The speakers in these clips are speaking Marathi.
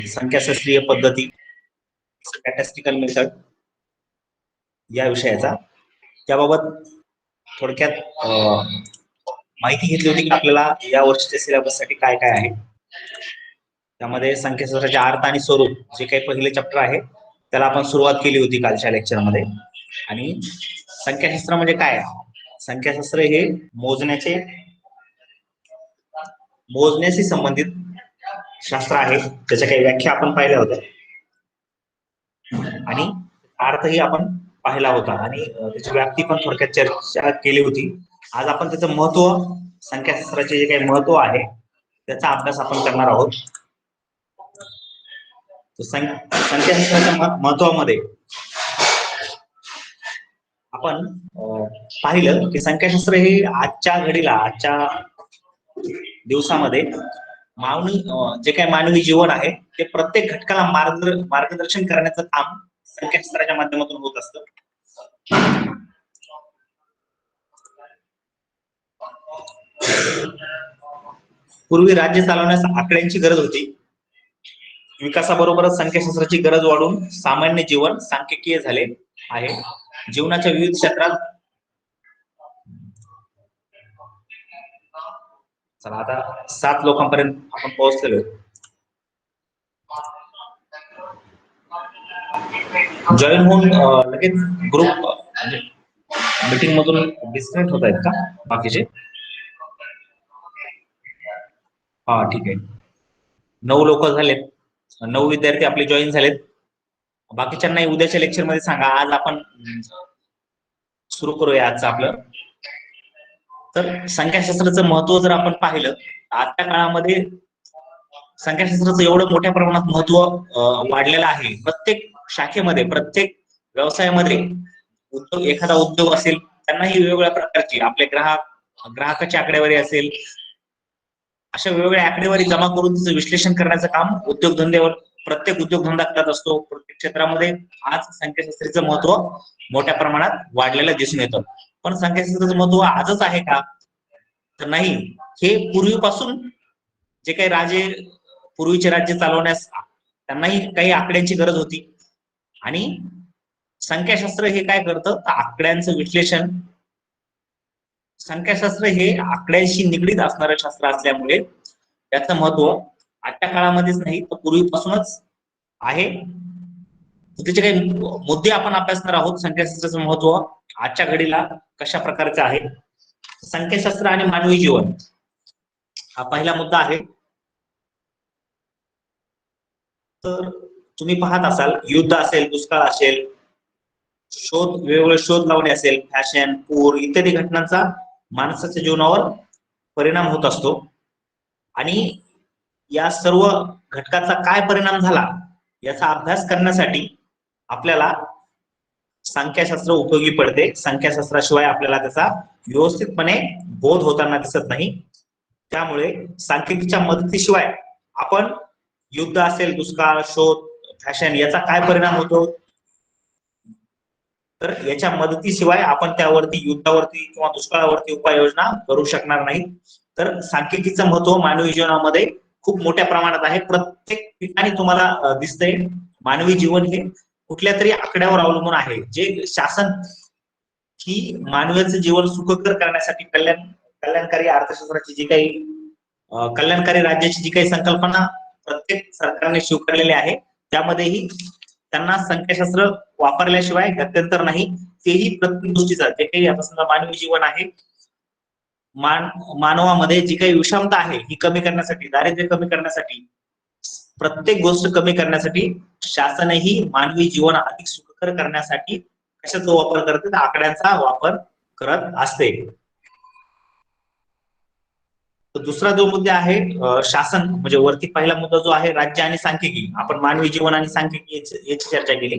संख्याशास्त्रीय पद्धती, स्टॅटिस्टिकल मेथड या विषयाचा, त्याबाबत थोडक्यात माहिती घेतली होती की आपल्याला या वर्षीच्या सिलेबससाठी काय काय आहे. त्यामध्ये संख्याशास्त्राचे अर्थ आणि स्वरूप जे काही पहिले चॅप्टर आहे त्याला आपण सुरुवात केली होती कालच्या लेक्चरमध्ये. आणि संख्याशास्त्र म्हणजे काय? संख्याशास्त्र हे मोजण्याशी संबंधित शास्त्र आहे. त्याच्या काही व्याख्या आपण पाहिल्या होत्या आणि अर्थही आपण पाहिला होता आणि त्याची व्याप्ती पण थोडक्यात चर्चा केली होती. आज आपण त्याचं महत्व, संख्याशास्त्राचे जे काही महत्व आहे त्याचा अभ्यास आपण करणार आहोत. संख्याशास्त्राच्या महत्वामध्ये आपण पाहिलं की संख्याशास्त्र हे आजच्या घडीला, आजच्या दिवसामध्ये जे काही मानवी जीवन आहे ते प्रत्येक घटकाला मार्गदर्शन करण्याचं काम संख्याशास्त्राच्या माध्यमातून होत असतं. पूर्वी राज्य चालवण्यास आकड्यांची गरज होती. विकासाबरोबरच संख्याशास्त्राची गरज वाढून सामान्य जीवन सांख्यिकीय झाले आहे. जीवनाच्या विविध क्षेत्रात चला आता 7 लोकांपर्यंत आपण पोहोचलेलो. जॉईन होऊन लगेच ग्रुप मीटिंग मधून डिस्कनेक्ट होत आहेत का बाकीचे? हा ठीक आहे. 9 लोक झालेत, 9 विद्यार्थी आपले जॉईन झालेत. बाकीच्यांना उद्याच्या लेक्चर मध्ये सांगा. आज आपण सुरू करूया आजचं आपलं. तर संख्याशास्त्राचं महत्व जर आपण पाहिलं, आजच्या काळामध्ये संख्याशास्त्राचं एवढं मोठ्या प्रमाणात महत्व वाढलेलं आहे. प्रत्येक शाखेमध्ये, प्रत्येक व्यवसायामध्ये, एखादा उद्योग असेल त्यांनाही वेगवेगळ्या प्रकारची आपले ग्राहकाची आकडेवारी असेल, अशा वेगवेगळ्या आकडेवारी जमा करून तिचं विश्लेषण करण्याचं काम उद्योगधंद्यावर प्रत्येक उद्योगधंदा करत असतो. प्रत्येक क्षेत्रामध्ये आज संख्याशास्त्राचं महत्व मोठ्या प्रमाणात वाढलेलं दिसून येतं. पण संख्याशास्त्राचं महत्व आजच आहे का? तर नाही. हे पूर्वीपासून जे काही पूर्वीचे राज्य चालवण्यास त्यांनाही काही आकड्यांची गरज होती आणि संख्याशास्त्र हे काय करतं? आकड्यांचं विश्लेषण. संख्याशास्त्र हे आकड्यांशी निगडीत असणारं शास्त्र असल्यामुळे त्याचं महत्व आजच्या काळामध्येच नाही तर पूर्वीपासूनच आहे. त्याचे काही मुद्दे आपण अभ्यासणार आहोत. संख्याशास्त्राचं महत्व आजच्या घडीला कशा प्रकारचं आहे. संख्याशास्त्र आणि मानवी जीवन हा पहिला मुद्दा आहे. तर तुम्ही पाहत असाल, युद्ध असेल, दुष्काळ असेल, वेगवेगळे शोध लावणे असेल, फॅशन, पूर इत्यादी घटनांचा माणसाच्या जीवनावर परिणाम होत असतो. आणि या सर्व घटकाचा काय परिणाम झाला याचा अभ्यास करण्यासाठी आपल्याला संख्याशास्त्र उपयोगी पडते. संख्याशास्त्राशिवाय आपल्याला त्याचा व्यवस्थितपणे बोध होताना दिसत नाही. त्यामुळे सांख्यिकीच्या मदतीशिवाय आपण युद्ध असेल, दुष्काळ, शोध, फॅशन याचा काय परिणाम होतो तर याच्या मदतीशिवाय आपण त्यावरती, युद्धावरती किंवा दुष्काळावरती उपाययोजना करू शकणार नाही. तर सांख्यिकीचं महत्व मानवी जीवनामध्ये खूप मोठ्या प्रमाणात आहे. प्रत्येक ठिकाणी तुम्हाला दिसतंय मानवी जीवन हे कुठल्या तरी आकड्यावर अवलंबून आहे. जे शासन ही मानवाचं जीवन सुखकर करण्यासाठी कल्याणकारी अर्थशास्त्राची जी काही कल्याणकारी राज्याची जी काही संकल्पना प्रत्येक सरकारने स्वीकारलेली आहे त्यामध्येही त्यांना संख्याशास्त्र वापरल्याशिवाय गत्यंतर नाही. तेही प्रत्येक गोष्टीचा, जे काही आता समजा मानवी जीवन आहे, मानवामध्ये जी काही विषमता आहे ही कमी करण्यासाठी, दारिद्र्य कमी करण्यासाठी, प्रत्येक गोष्ट कमी करण्यासाठी शासनही मानवी जीवन अधिक सुखकर करण्यासाठी कशाचा वापर करते? तर आकड्यांचा वापर करत असते. तर दुसरा जो मुद्दा आहे शासन, म्हणजे वरती पहिला मुद्दा जो आहे राज्य आणि सांख्यिकी. आपण मानवी जीवन आणि सांख्यिकी याची चर्चा केली.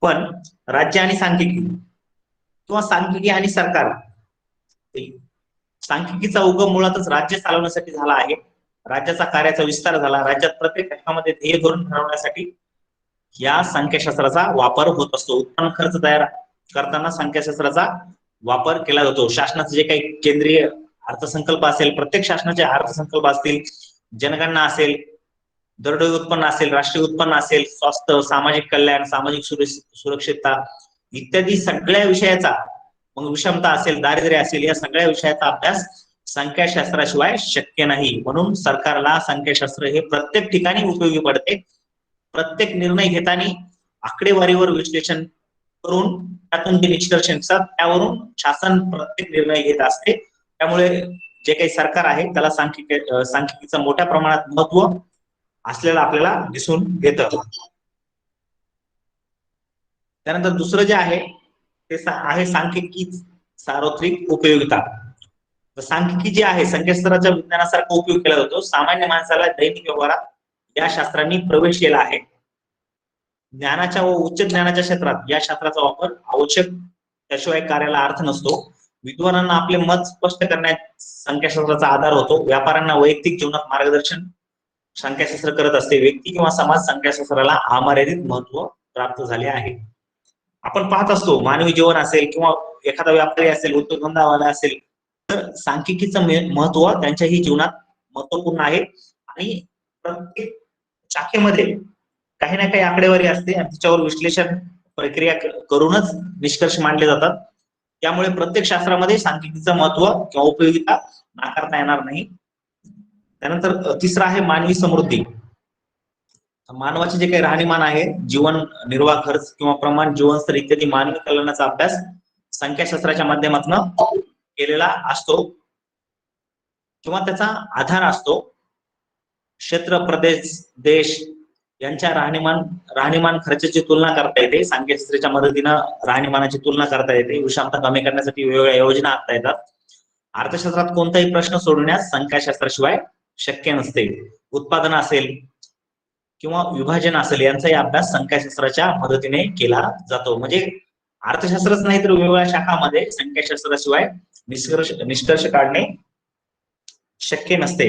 पण राज्य आणि सांख्यिकी किंवा सांख्यिकी आणि सरकार, सांख्यिकीचा उगम मुळातच राज्य चालवण्यासाठी झाला आहे. राज्याचा कार्याचा विस्तार झाला. राज्यात प्रत्येक घटकामध्ये ध्येय धोरण ठरवण्यासाठी या संख्याशास्त्राचा वापर होत असतो. उत्पन्न खर्च तयार करताना संख्याशास्त्राचा वापर केला जातो. शासनाचे जे काही केंद्रीय अर्थसंकल्प असेल, प्रत्येक शासनाचे अर्थसंकल्प असतील, जनगणना असेल, दरडोई उत्पन्न असेल, राष्ट्रीय उत्पन्न असेल, स्वास्थ्य, सामाजिक कल्याण, सामाजिक सुरक्षितता इत्यादी सगळ्या विषयाचा, मग विषमता असेल, दारिद्र्य असेल, या सगळ्या विषयाचा अभ्यास संख्याशास्त्राशिवाय शक्य नाही. म्हणून सरकारला संख्याशास्त्र हे प्रत्येक ठिकाणी उपयोगी पडते. प्रत्येक निर्णय घेताना आकडेवारीवर विश्लेषण करून त्यातून जे निष्कर्ष निघतात त्यावरून शासन प्रत्येक निर्णय घेत असते. त्यामुळे जे काही सरकार आहे त्याला सांख्यिकीचं मोठ्या प्रमाणात महत्व असलेलं आपल्याला दिसून येतं. त्यानंतर दुसरं जे आहे ते आहे सांख्यिकी सार्वत्रिक उपयोगिता. सांख्यिकी जे आहे संख्याशास्त्राच्या विज्ञानासारखा उपयोग केला जातो. सामान्य माणसाला दैनिक व्यवहारात या शास्त्रांनी प्रवेश केला आहे. ज्ञानाच्या व उच्च ज्ञानाच्या क्षेत्रात या शास्त्राचा वापर आवश्यक, त्याशिवाय कार्याला अर्थ नसतो. विद्वानांना आपले मत स्पष्ट करण्यात संख्याशास्त्राचा आधार होतो. व्यापाऱ्यांना वैयक्तिक जीवनात मार्गदर्शन संख्याशास्त्र करत असते. व्यक्ती किंवा समाज संख्याशास्त्राला अमर्यादित महत्व प्राप्त झाले आहे. आपण पाहत असतो मानवी जीवन असेल किंवा एखादा व्यापारी असेल, उद्योगधंदावाला असेल, तर सांख्यिकीचं महत्व त्यांच्याही जीवनात महत्वपूर्ण आहे. आणि प्रत्येक शाखेमध्ये काही ना काही आकडेवारी असते आणि त्याच्यावर विश्लेषण प्रक्रिया करूनच निष्कर्ष मांडले जातात. त्यामुळे प्रत्येक शास्त्रामध्ये सांख्यिकीचं महत्व किंवा उपयोगिता नाकारता येणार नाही. त्यानंतर तिसरा आहे मानवी समृद्धी. मानवाचे जे काही राहणीमान आहे, जीवन निर्वाह खर्च किंवा प्रमाण जीवनस्तर इत्यादी मानवी कल्याणाचा अभ्यास संख्याशास्त्राच्या माध्यमातून केलेला असतो किंवा त्याचा आधार असतो. क्षेत्र, प्रदेश, देश यांच्या राहणीमान खर्चाची तुलना करता येते. संख्याशास्त्राच्या मदतीनं राहणीमानाची तुलना करता येते. विषमता कमी करण्यासाठी वेगवेगळ्या योजना आखता येतात. अर्थशास्त्रात कोणताही प्रश्न सोडवण्यास संख्याशास्त्राशिवाय शक्य नसते. उत्पादन असेल किंवा विभाजन असेल यांचाही अभ्यास संख्याशास्त्राच्या मदतीने केला जातो. म्हणजे अर्थशास्त्रच नाही तर वेगवेगळ्या शाखांमध्ये संख्याशास्त्राशिवाय निष्कर्ष काढणे शक्य नसते.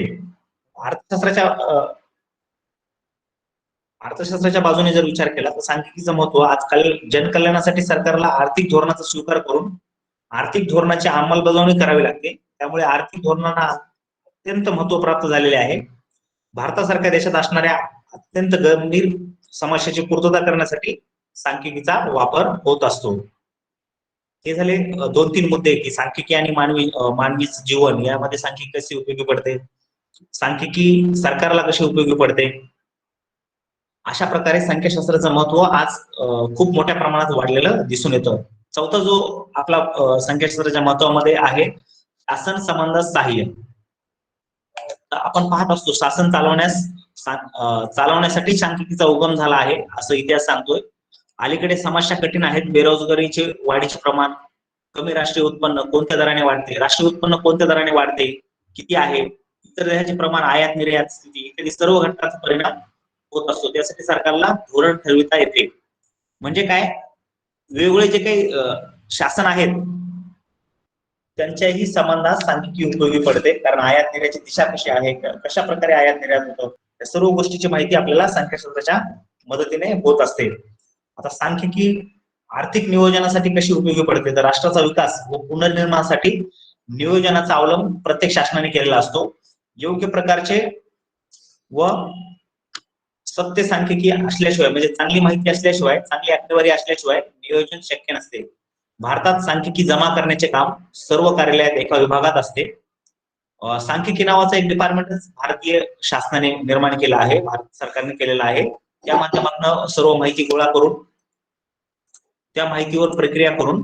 अर्थशास्त्राच्या बाजूने जर विचार केला तर सांख्यिकीचं महत्व आजकाल जनकल्याणासाठी सरकारला आर्थिक धोरणाचा स्वीकार करून आर्थिक धोरणाची अंमलबजावणी करावी लागते. त्यामुळे आर्थिक धोरणांना अत्यंत महत्व प्राप्त झालेले आहे. भारतासारख्या देशात असणाऱ्या अत्यंत गंभीर समस्याची पूर्तता करण्यासाठी सांख्यिकीचा वापर होत असतो. हे झाले 2-3 मुद्दे की सांख्यिकी आणि मानवी जीवन यामध्ये सांख्यिकी कशी उपयोगी पडते, सांख्यिकी सरकारला कशी उपयोगी पडते. अशा प्रकारे संख्याशास्त्राचं महत्व आज खूप मोठ्या प्रमाणात वाढलेलं दिसून येतं. चौथा जो आपला संख्याशास्त्राच्या महत्वामध्ये आहे शासन संबंध सहाय्य. आपण पाहत असतो शासन चालवण्यासाठी सांख्यिकीचा उगम झाला आहे असं इतिहास सांगतोय. अलीकडे समस्या कठीण आहेत. बेरोजगारीचे वाढीचे प्रमाण, कमी राष्ट्रीय उत्पन्न कोणत्या दराने वाढते, राष्ट्रीय उत्पन्न कोणत्या दराने वाढते, किती आहे, इतर देशाचे प्रमाण, आयात निर्यात स्थिती इत्यादी सर्व घटकांचा परिणाम होत असतो. त्यासाठी सरकारला धोरण ठरविता येते. म्हणजे काय, वेगवेगळे जे काही शासन आहेत त्यांच्याही संबंधात सांख्यिकी उपयोगी पडते. कारण आयात निर्यातची दिशा कशी आहे, कशा प्रकारे आयात निर्यात होतो, या सर्व गोष्टीची माहिती आपल्याला संख्याशास्त्राच्या मदतीने होत असते. आता सांख्यिकी आर्थिक नियोजनासाठी कशी उपयोगी पडते, तर राष्ट्राचा विकास व पुनर्निर्माणासाठी नियोजनाचा अवलंब प्रत्येक शासनाने केलेला असतो. योग्य प्रकारचे व सत्य सांख्यिकी असल्याशिवाय, म्हणजे चांगली माहिती असल्याशिवाय, चांगली आकडेवारी असल्याशिवाय नियोजन शक्य नसते. भारतात सांख्यिकी जमा करण्याचे काम सर्व कार्यालयात एका विभागात असते. सांख्यिकी नावाचं एक डिपार्टमेंटच भारतीय शासनाने निर्माण केलं आहे, भारत सरकारने केलेलं आहे. त्या माध्यमातून सर्व माहिती गोळा करून त्या माहितीवर प्रक्रिया करून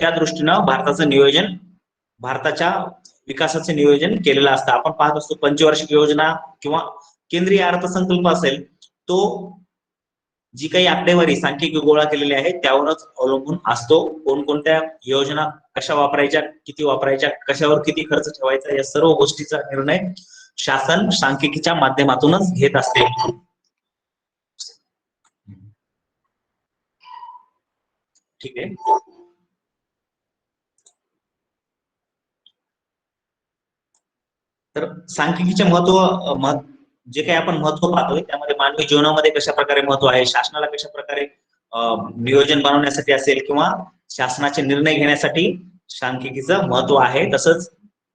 त्या दृष्टीनं भारताच्या विकासाचे नियोजन केलेलं असतं. आपण पाहत असतो पंचवार्षिक योजना किंवा केंद्रीय अर्थसंकल्प असेल, तो जी काही आकडेवारी सांख्यिकी गोळा केलेली आहे त्यावरच अवलंबून असतो. कोणकोणत्या योजना कशा वापरायच्या, किती वापरायच्या, कशावर किती खर्च ठेवायचा, या सर्व गोष्टीचा निर्णय शासन सांख्यिकीच्या माध्यमातूनच घेत असते. ठीक आहे. तर सांख्यिकीचे महत्व, जे काही आपण महत्व पाहतोय त्यामध्ये मानवी जीवनामध्ये कशा प्रकारे महत्व आहे, शासनाला कशा प्रकारे नियोजन बनवण्यासाठी असेल किंवा शासनाचे निर्णय घेण्यासाठी सांख्यिकीचं महत्व आहे. तसंच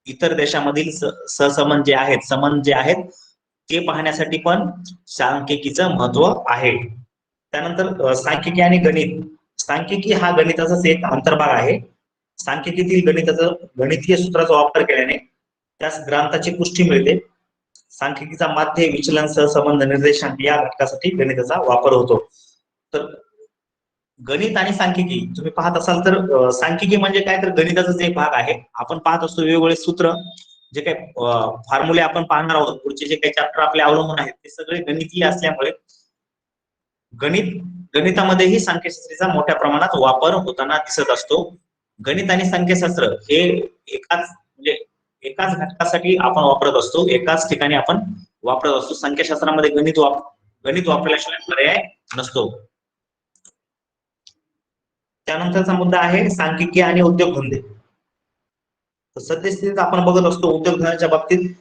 इतर देशामधील सहसंबंध जे आहेत, संबंध जे आहेत ते पाहण्यासाठी पण सांख्यिकीचं महत्व आहे. त्यानंतर सांख्यिकी आणि गणित. सांख्यिकी हा गणिताचाच एक अंतर्भाग आहे. सांख्यिकीतील गणितीय सूत्राचा वापर केल्याने त्यास ग्रांताची पुष्टी मिळते. सांख्यिकीचा माध्य, विचलन, सहसंबंध, निर्देशांक या घटकासाठी गणिताचा वापर होतो. तर गणित आणि सांख्यिकी तुम्ही पाहत असाल तर सांख्यिकी म्हणजे काय, तर गणिताचाच एक भाग आहे. आपण पाहत असतो वेगवेगळे सूत्र, जे काही फॉर्म्युले आपण पाहणार आहोत, पुढचे जे काही चॅप्टर आपले अवलंबून आहेत ते सगळे गणितीय असल्यामुळे गणितामध्येही सांख्यशास्त्राचा मोठ्या प्रमाणात वापर होताना दिसत असतो. गणित आणि संख्याशास्त्र हे एकाच घटकासाठी आपण वापरत असतो, एकाच ठिकाणी आपण वापरत असतो. संख्याशास्त्रामध्ये गणित वापरल्याशिवाय पर्याय नसतो. त्यानंतरचा मुद्दा आहे सांख्यिकी आणि उद्योगधंदे. सद्यस्थितीत आपण बघत असतो उद्योगधंद्याच्या बाबतीत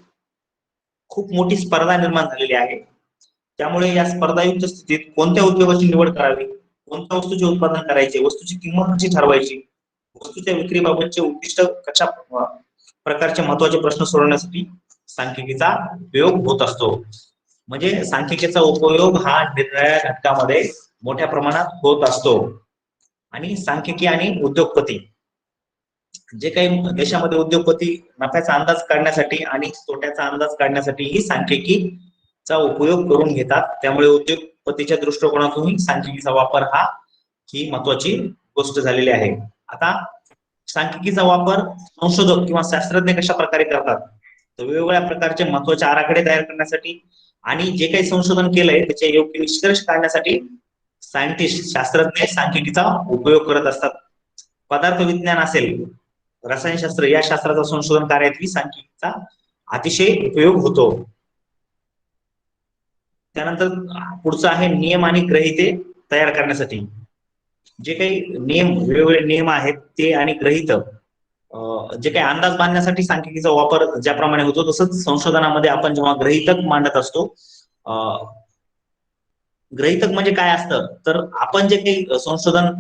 खूप मोठी स्पर्धा निर्माण झालेली आहे. त्यामुळे या स्पर्धायुक्त स्थितीत कोणत्या उद्योगाची निवड करावी, कोणत्या वस्तूचे उत्पादन करायचे, वस्तूची किंमत कशी ठरवायची, वस्तूच्या विक्रीबाबतचे उद्दिष्ट कशा प्रकारचे महत्वाचे प्रश्न सोडवण्यासाठी सांख्यिकीचा उपयोग होत असतो. म्हणजे सांख्यिकीचा उपयोग हा निरनिराळ्या घटकामध्ये मोठ्या प्रमाणात होत असतो. आणि सांख्यिकी आणि उद्योगपती, जे काही देशामध्ये उद्योगपती नफ्याचा अंदाज काढण्यासाठी आणि तोट्याचा अंदाज काढण्यासाठी ही सांख्यिकीचा उपयोग करून घेतात. त्यामुळे उद्योगपतीच्या दृष्टिकोनातूनही सांख्यिकीचा वापर ही महत्वाची गोष्ट झालेली आहे. आता सांख्यिकीचा वापर संशोधक किंवा शास्त्रज्ञ कशा प्रकारे करतात, तर वेगवेगळ्या प्रकारचे महत्वाचे आराखडे तयार करण्यासाठी आणि जे काही संशोधन केलंय त्याचे योग्य निष्कर्ष काढण्यासाठी सायंटिस्ट, शास्त्रज्ञ सांख्यिकीचा उपयोग करत असतात. पदार्थ विज्ञान असेल, रसायनशास्त्र या शास्त्राचा संशोधन कार्यातही सांख्यिकीचा अतिशय उपयोग होतो. त्यानंतर पुढचं आहे नियम आणि ग्रहिते तयार करण्यासाठी. जे काही वेगवेगळे नियम आहेत ते आणि ग्रहित, जे काही अंदाज बांधण्यासाठी सांख्यिकीचा वापर ज्याप्रमाणे होतो, तसंच संशोधनामध्ये आपण जेव्हा ग्रहितक मांडत असतो, ग्रहितक म्हणजे काय असतं, तर आपण जे काही संशोधन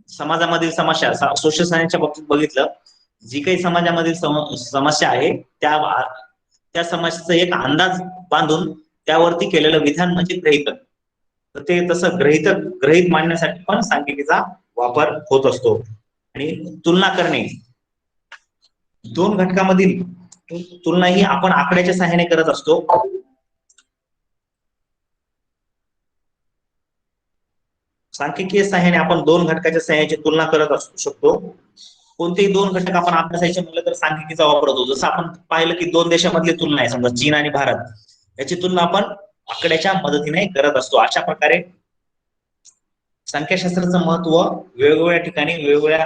समाजामधील समस्या, सोशल सायन्सच्या बाबतीत बघितलं, जी काही समाजामधील समस्या आहे त्या समस्येचा एक अंदाज बांधून त्यावरती केलेलं विधान म्हणजे ग्रहितक. तर ते तसं ग्रहित मांडण्यासाठी पण सांख्यिकीचा वापर होत असतो. आणि तुलना करणे, दोन घटकामधील तुलना ही आपण आकड्याच्या सहाय्याने करत असतो. सांख्यिकीय सहाय्याने आपण दोन घटकाच्या सहाय्याची तुलना करत असू शकतो. कोणतेही दोन घटक आपण अभ्यासायचे म्हटलं तर सांख्यिकीचा वापर होतो. जसं आपण पाहिलं की दोन देशामधली तुलना आहे, समजा चीन आणि भारत, याची तुलना आपण आकड्याच्या मदतीने करत असतो. अशा प्रकारे संख्याशास्त्राचं महत्व वेगवेगळ्या ठिकाणी वेगवेगळ्या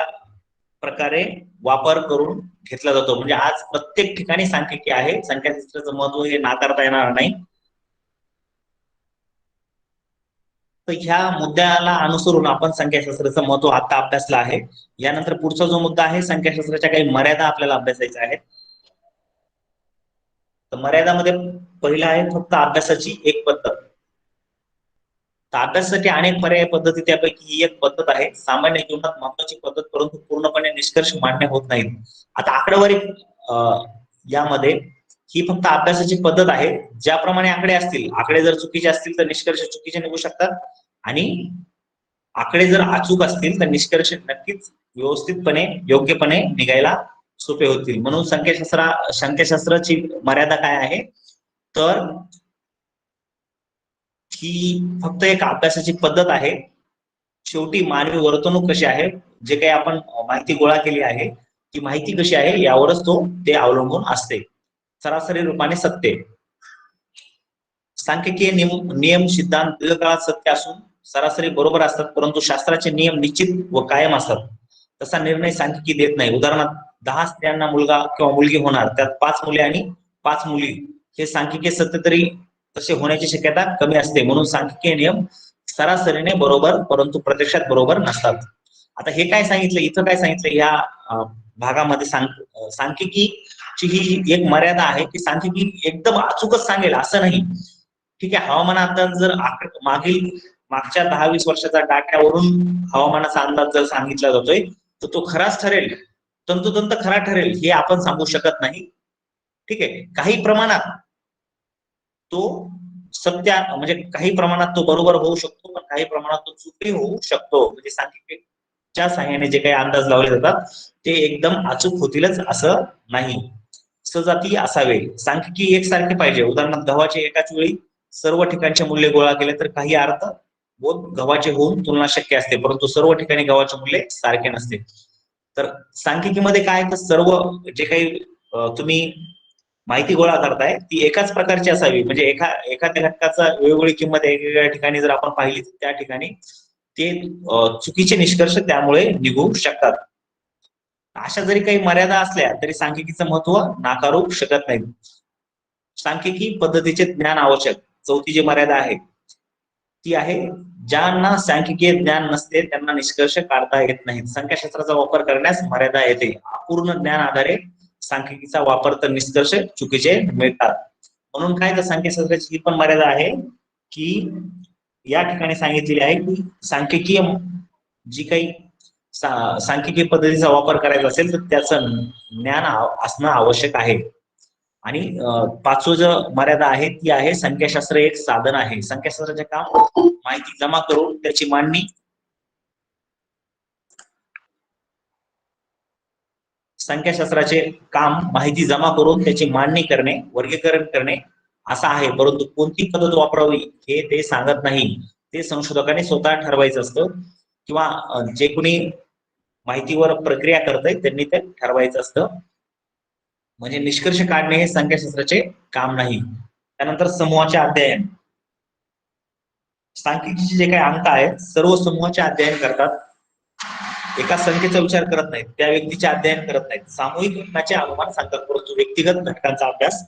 प्रकारे वापर करून घेतला जातो. म्हणजे आज प्रत्येक ठिकाणी सांख्यिकी आहे. संख्याशास्त्राचं महत्व हे नाकारता येणार नाही. तर ह्या मुद्द्याला अनुसरून आपण संख्याशास्त्राचं महत्व आता अभ्यासलं आहे. यानंतर पुढचा जो मुद्दा आहे, संख्याशास्त्राच्या काही मर्यादा आपल्याला अभ्यासायच्या आहेत. तर मर्यादामध्ये पहिला आहे फक्त अभ्यासाची एक पद्धत. तर अभ्यासासाठी अनेक पर्याय पद्धती, त्यापैकी ही एक पद्धत आहे. सामान्य जीवनात महत्वाची पद्धत, परंतु पूर्णपणे निष्कर्ष मांडणे होत नाहीत. आता आकडेवारी यामध्ये ही फक्त अभ्यासाची पद्धत आहे. ज्याप्रमाणे आकडे असतील, आकडे जर चुकीचे असतील तर निष्कर्ष चुकीचे निघू शकतात, आणि आकडे जर अचूक असतील तर निष्कर्ष नक्कीच व्यवस्थितपणे योग्यपणे निघायला सोपे होतील. म्हणून संख्याशास्त्राची मर्यादा काय आहे, तर ही फक्त एक अभ्यासाची पद्धत आहे. शेवटी मानवी वर्तणूक कशी आहे, जे काही आपण माहिती गोळा केली आहे ती माहिती कशी आहे यावरच ते अवलंबून असते. सरासरी रूपाने सत्य. सांख्यिकीय नियम सिद्धांत दीर्घकाळात सत्य असून सरासरी बरोबर असतात, परंतु शास्त्राचे नियम निश्चित व कायम असतात. तसा निर्णय सांख्यिकी देत नाही. उदाहरणार्थ 10 स्त्रियांना मुलगा किंवा मुलगी होणार, त्यात 5 मुले आणि 5 मुली, हे सांख्यिकीय सत्य तरी तसे होण्याची शक्यता कमी असते. म्हणून सांख्यिकीय नियम सरासरीने बरोबर, परंतु प्रत्यक्षात बरोबर नसतात. आता हे काय सांगितलं, इथं काय सांगितलं या भागामध्ये, सांख्यिकीची ही एक मर्यादा आहे की सांख्यिकी एकदम अचूकच सांगेल असं नाही. ठीक आहे, हवामानात जर मागच्या 10-20 वर्षाचा डाट्यावरून हवामानाचा अंदाज जर सांगितला जातोय तर तो खराच ठरेल, तंतोतंत खरा ठरेल हे आपण सांगू शकत नाही. ठीक आहे, काही प्रमाणात तो सत्य म्हणजे काही प्रमाणात तो बरोबर होऊ शकतो, पण काही प्रमाणात तो चुकी होऊ शकतो. म्हणजे सांख्यिकीच्या सहाय्याने जे काही अंदाज लावले जातात ते एकदम अचूक होतीलच असं नाही. सजाती असावे. सांख्यिकी एकसारखे पाहिजे. उदाहरणार्थ गव्हाचे एकाच वेळी सर्व ठिकाणचे मूल्य गोळा केले तर काही अर्थ बोध गव्हाचे होऊन तुलना शक्य असते, परंतु सर्व ठिकाणी गव्हाचे मूल्य सारखे नसते. तर सांख्यिकीमध्ये काय तर सर्व जे काही तुम्ही माहिती गोळा करताय ती एकाच प्रकारची असावी. म्हणजे एखाद्या घटकाचा वेगवेगळी किंमत वेगवेगळ्या ठिकाणी जर आपण पाहिली तर त्या ठिकाणी ते चुकीचे निष्कर्ष त्यामुळे निघू शकतात. अशा जरी काही मर्यादा असल्या तरी सांख्यिकीचं महत्व नाकारू शकत नाही. सांख्यिकी पद्धतीचे ज्ञान आवश्यक. चौथी जी मर्यादा आहे ती आहे ज्यांना सांख्यिकीय ज्ञान नसते त्यांना निष्कर्ष काढता येत नाहीत. संख्याशास्त्राचा वापर करण्यास मर्यादा येते. अपूर्ण ज्ञान आधारे सांख्यिकीचा वापर तर निष्कर्ष चुकीचे मिळतात. म्हणून काय तर संख्याशास्त्राची ही पण मर्यादा आहे की या ठिकाणी सांगितलेली आहे की सांख्यिकीय जी काही सांख्यिकीय पद्धतीचा वापर करायचा असेल तर त्याचं ज्ञान असणं आवश्यक आहे. आणि पाचवं जो मर्यादा आहे ती आहे संख्याशास्त्र एक साधन आहे. संख्याशास्त्राचे काम माहिती जमा करून त्याची मांडणी संख्याशास्त्राचे काम माहिती जमा करून त्याची मांडणी करणे, वर्गीकरण करणे असं आहे. परंतु कोणती पद्धत वापरावी हे ते सांगत नाही. ते संशोधकांनी स्वतः ठरवायचं असतं किंवा जे कोणी माहितीवर प्रक्रिया करतंय त्यांनी ते ठरवायचं असतं. म्हणजे निष्कर्ष काढणे हे संख्याशास्त्राचे काम नाही. त्यानंतर समूहाचे अध्ययन. सांख्यिकीचे जे काही अंक आहेत सर्व समूहाचे अध्ययन करतात. एका संख्येचा विचार करत नाहीत, त्या व्यक्तीचे अध्ययन करत नाहीत. सामूहिक घटनाचे अनुमान सांगतात परंतु व्यक्तिगत घटकांचा अभ्यास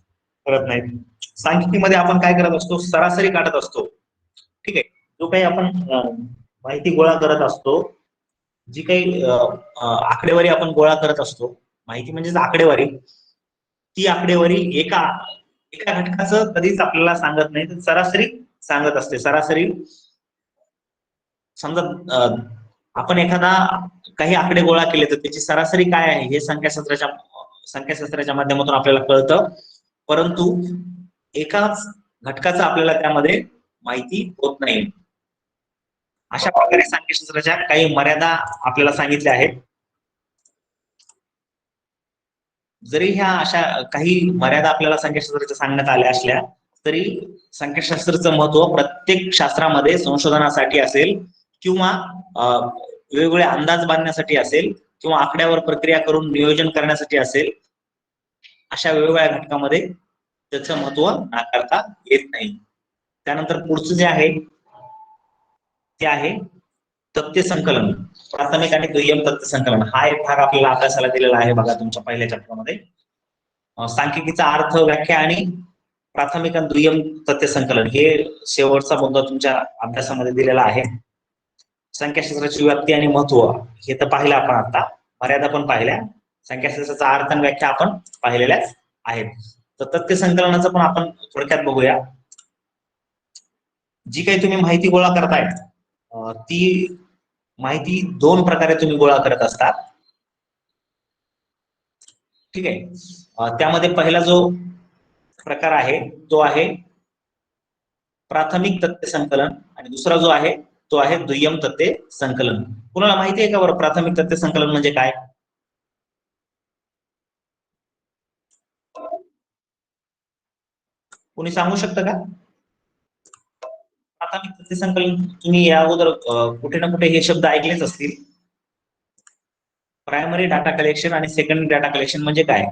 करत नाहीत. सांख्यिकीमध्ये आपण काय करत असतो, सरासरी काढत असतो. ठीक आहे, जो काही आपण माहिती गोळा करत असतो, जी काही आकडेवारी आपण गोळा करत असतो, माहिती म्हणजेच आकडेवारी, ती आकडेवारी एका एका घटकाचं कधीच आपल्याला सांगत नाही, तर सरासरी सांगत असते. सरासरी समजा आपण एखादा काही आकडे गोळा केले तर त्याची सरासरी काय आहे हे संख्याशास्त्राच्या माध्यमातून आपल्याला कळतं, परंतु एकाच घटकाचं आपल्याला त्यामध्ये माहिती होत नाही. अशा प्रकारे संख्याशास्त्राच्या काही मर्यादा आपल्याला सांगितल्या आहेत. जरी ह्या अशा काही मर्यादा आपल्याला संख्याशास्त्राच्या सांगण्यात आल्या असल्या तरी संख्याशास्त्राचं महत्व प्रत्येक शास्त्रामध्ये संशोधनासाठी असेल किंवा वेगवेगळे अंदाज बांधण्यासाठी असेल किंवा आकड्यावर प्रक्रिया करून नियोजन करण्यासाठी असेल, अशा वेगवेगळ्या घटकामध्ये त्याचं महत्व नाकारता येत नाही. त्यानंतर पुढचं जे आहे ते आहे तथ्य संकलन. प्राथमिक आणि दुय्यम तथ्य संकलन हा एक भाग आपल्याला अभ्यासाला दिलेला आहे बघा तुमच्या पहिल्या चॅप्टरमध्ये. सांख्यिकीचा अर्थ, व्याख्या आणि प्राथमिक आणि दुय्यम तथ्य संकलन हे शेवटचा मुद्दा तुमच्या अभ्यासामध्ये दिलेला आहे. संख्याशास्त्राची व्याप्ती आणि महत्व हे तर पाहिलं आपण आता, मर्यादा पण पाहिल्या, संख्याशास्त्राचा अर्थ आणि व्याख्या आपण पाहिलेल्याच आहेत. तर तथ्य संकलनाचं पण आपण थोडक्यात बघूया. जी काही तुम्ही माहिती गोळा करताय ती माहिती दोन प्रकारे तुम्ही गोळा करत असता. ठीक आहे, त्यामध्ये पहिला जो प्रकार आहे तो आहे प्राथमिक तथ्य संकलन आणि दुसरा जो आहे तो आहे दुय्यम तथ्य संकलन. कुणाला माहिती आहे का बरं प्राथमिक तथ्य संकलन म्हणजे काय? कोणी सांगू शकतं का? प्राथमिक तथ्य संकलन तुम्ही या अगोदर कुठे ना कुठे हे शब्द ऐकलेच असतील. प्रायमरी डाटा कलेक्शन आणि सेकंडरी डाटा कलेक्शन म्हणजे काय?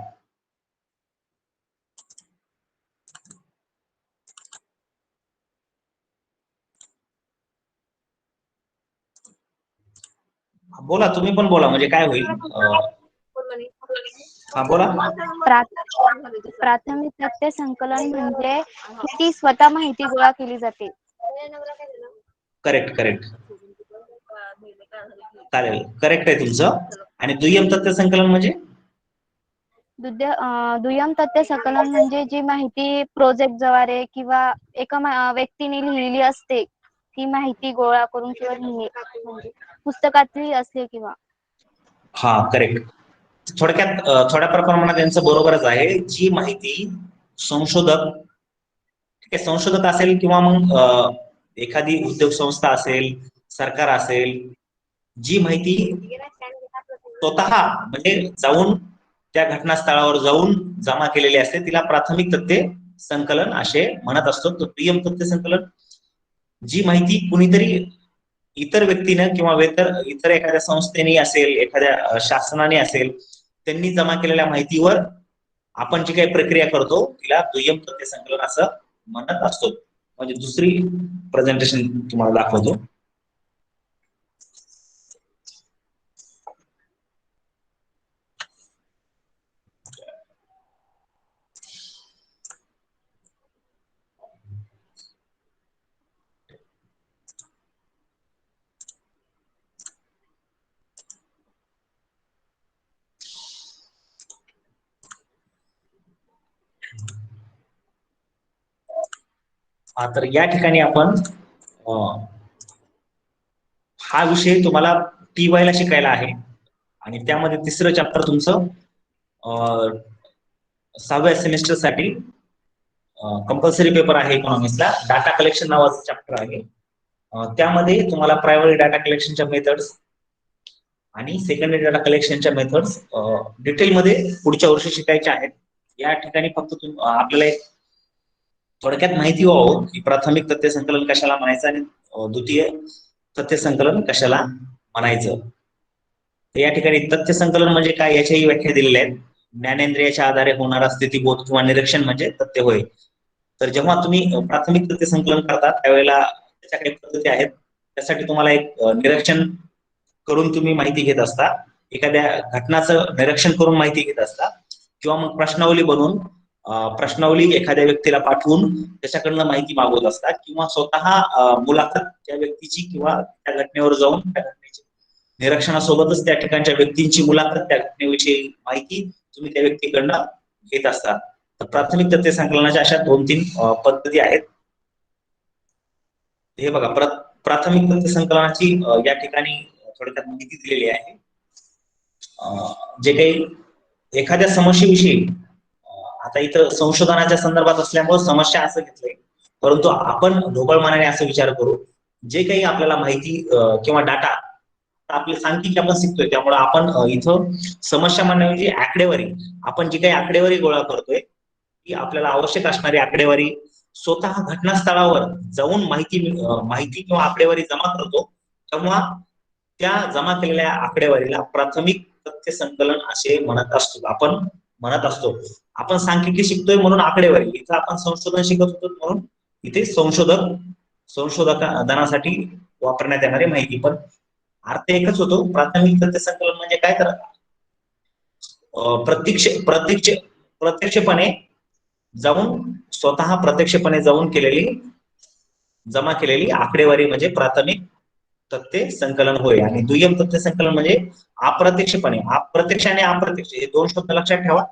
बोला, तुम्ही पण बोला, म्हणजे काय होईल. हा बोला. प्राथमिक तथ्य संकलन म्हणजे ती स्वतः माहिती गोळा केली जाते. करेक्ट करेक्ट, चालेल, करेक्ट आहे तुमचं. आणि दुय्यम तथ्य संकलन म्हणजे दुय्यम तथ्य संकलन म्हणजे जी माहिती प्रोजेक्ट द्वारे किंवा एका व्यक्तीने लिहिली असते ती माहिती गोळा करून किंवा म्हणजे पुस्तकातली असते किंवा. हा करेक्ट. थोडक्यात थोड्या प्रमाणात यांचं बरोबरच आहे. जी माहिती संशोधक, ठीक आहे, संशोधक असेल किंवा मग एखादी उद्योग संस्था असेल, सरकार असेल, जी माहिती स्वतः म्हणजे जाऊन त्या घटनास्थळावर जाऊन जमा केलेली असते तिला प्राथमिक तथ्य संकलन असे म्हणत असतो. तर दुय्यम तथ्य संकलन जी माहिती कुणीतरी इतर व्यक्तीनं किंवा इतर एखाद्या संस्थेने असेल, एखाद्या शासनाने असेल, त्यांनी जमा केलेल्या माहितीवर आपण जी काही प्रक्रिया करतो तिला दुय्यम तथ्य संकलन असं म्हणत असतो. म्हणजे दुसरी प्रेझेंटेशन तुम्हाला दाखवतो. तर या ठिकाणी आपण हा विषय तुम्हाला TY ला शिकायला आहे आणि त्यामध्ये तिसरं चॅप्टर तुमचं 6व्या सेमिस्टर साठी कंपल्सरी पेपर आहे इकॉनॉमिक्सला, डाटा कलेक्शन नावाचं चॅप्टर आहे. त्यामध्ये तुम्हाला प्रायमरी डाटा कलेक्शनच्या मेथड्स आणि सेकंडरी डाटा कलेक्शनच्या मेथड्स डिटेलमध्ये पुढच्या वर्षी शिकायच्या आहेत. या ठिकाणी फक्त आपल्याला एक थोडक्यात माहिती व्हावं की प्राथमिक तथ्य संकलन कशाला म्हणायचं आणि द्वितीय तथ्य संकलन कशाला म्हणायचं. या ठिकाणी तथ्य संकलन म्हणजे काय याच्याही व्याख्या दिलेल्या आहेत. ज्ञानेंद्रियाच्या आधारे होणारा स्थितीबोध किंवा निरीक्षण म्हणजे तथ्य होय. तर जेव्हा तुम्ही प्राथमिक तथ्य संकलन करता त्यावेळेला त्याच्या काही पद्धती आहेत. त्यासाठी तुम्हाला एक निरीक्षण करून तुम्ही माहिती घेत असता, एखाद्या घटनाचं निरीक्षण करून माहिती घेत असता, किंवा मग प्रश्नावली बनवून प्रश्नावली एखाद्या व्यक्तीला पाठवून त्याच्याकडनं माहिती मागवत असतात, किंवा स्वतः मुलाखत त्या व्यक्तीची किंवा त्या घटनेवर जाऊन त्या घटनेची निरीक्षणासोबतच त्या ठिकाणच्या व्यक्तींची मुलाखत, त्या घटनेविषयी माहिती तुम्ही त्या व्यक्तीकडनं घेत असता. तर प्राथमिक तथ्य संकलनाच्या अशा 2-3 पद्धती आहेत. हे बघा, प्राथमिक तथ्य संकलनाची या ठिकाणी थोडक्यात माहिती दिलेली आहे. जे काही एखाद्या समस्येविषयी, आता इथं संशोधनाच्या संदर्भात असल्यामुळे समस्या असं घेतलंय, परंतु आपण ढोबळमानाने असं विचार करू, जे काही आपल्याला माहिती किंवा डाटा आपले सांख्यिकी आपण शिकतोय, त्यामुळे आपण इथं समस्या म्हणण्याऐवजी आकडेवारी, आपण जी काही आकडेवारी गोळा करतोय ती आपल्याला आवश्यक असणारी आकडेवारी स्वतः घटनास्थळावर जाऊन माहिती किंवा आकडेवारी जमा करतो, तेव्हा त्या जमा केलेल्या आकडेवारीला प्राथमिक तथ्य संकलन असे म्हणत असतो. आपण सांख्यिकी शिकतोय म्हणून आकडेवारी, इथं आपण संशोधन शिकत होतो म्हणून इथे संशोधनासाठी वापरण्यात येणारी माहिती. पण अर्थ एकच होतो. प्राथमिक तथ्य संकलन म्हणजे काय, तर प्रत्यक्षपणे जाऊन जमा केलेली आकडेवारी म्हणजे प्राथमिक तथ्य संकलन होय. आणि दुय्यम तथ्य संकलन म्हणजे अप्रत्यक्षपणे, अप्रत्यक्ष आणि अप्रत्यक्ष हे 2 शब्द लक्षात ठेवा,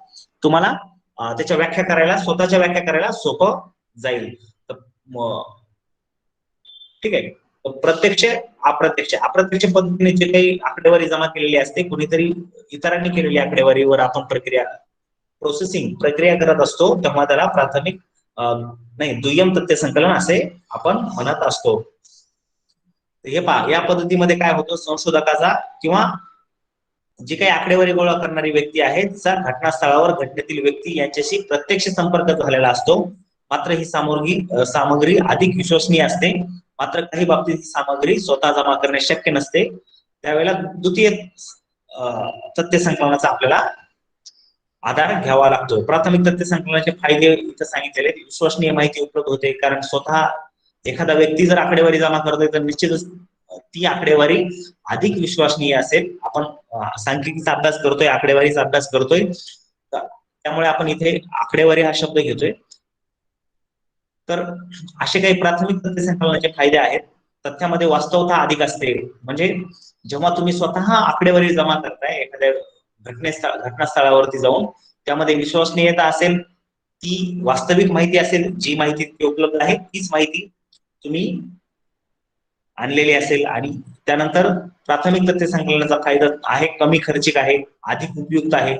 तुम्हाला त्याच्या स्वतःच्या व्याख्या करायला सोपं जाईल. ठीक आहे. प्रत्यक्ष अप्रत्यक्ष पद्धतीने जे काही आकडेवारी जमा केलेली असते, कुणीतरी इतरांनी केलेली आकडेवारीवर आपण प्रक्रिया करत असतो, तेव्हा त्याला दुय्यम तथ्य संकलन असे आपण म्हणत असतो. हे पहा, या पद्धतीमध्ये काय होतं, संशोधकाचा किंवा जी काही आकडेवारी गोळा करणारी व्यक्ती आहे तिचा घटनास्थळावर घटनेतील व्यक्ती यांच्याशी प्रत्यक्ष संपर्क झालेला असतो. मात्र ही सामग्री अधिक विश्वसनीय असते. मात्र काही बाबतीत ही सामग्री स्वतः जमा करणे शक्य नसते. त्यावेळेला द्वितीय तथ्य संकलनाचा आपल्याला आधार घ्यावा लागतो. प्राथमिक तथ्य संकलनाचे फायदे इथं सांगितलेले. विश्वसनीय माहिती उपलब्ध होते, कारण स्वतः एखादा व्यक्ती जर आकडेवारी जमा करतोय तर निश्चितच ती आकडेवारी अधिक विश्वसनीय असेल. आपण सांख्यिकीचा अभ्यास करतोय, आकडेवारीचा अभ्यास करतोय, त्यामुळे आपण इथे आकडेवारी हा शब्द घेतोय. तर असे काही प्राथमिक तथ्य संकलनाचे फायदे आहेत. तथ्यामध्ये वास्तवता अधिक असते. म्हणजे जेव्हा तुम्ही स्वतः आकडेवारी जमा करताय एखाद्या घटनास्थळावरती जाऊन, त्यामध्ये विश्वसनीयता असेल, ती वास्तविक माहिती असेल, जी माहिती उपलब्ध आहे तीच माहिती तुम्ही आणलेली असेल आणि त्यानंतर प्राथमिक तथ्य संकलनाचा फायदा आहे, कमी खर्चिक आहे, अधिक उपयुक्त आहे.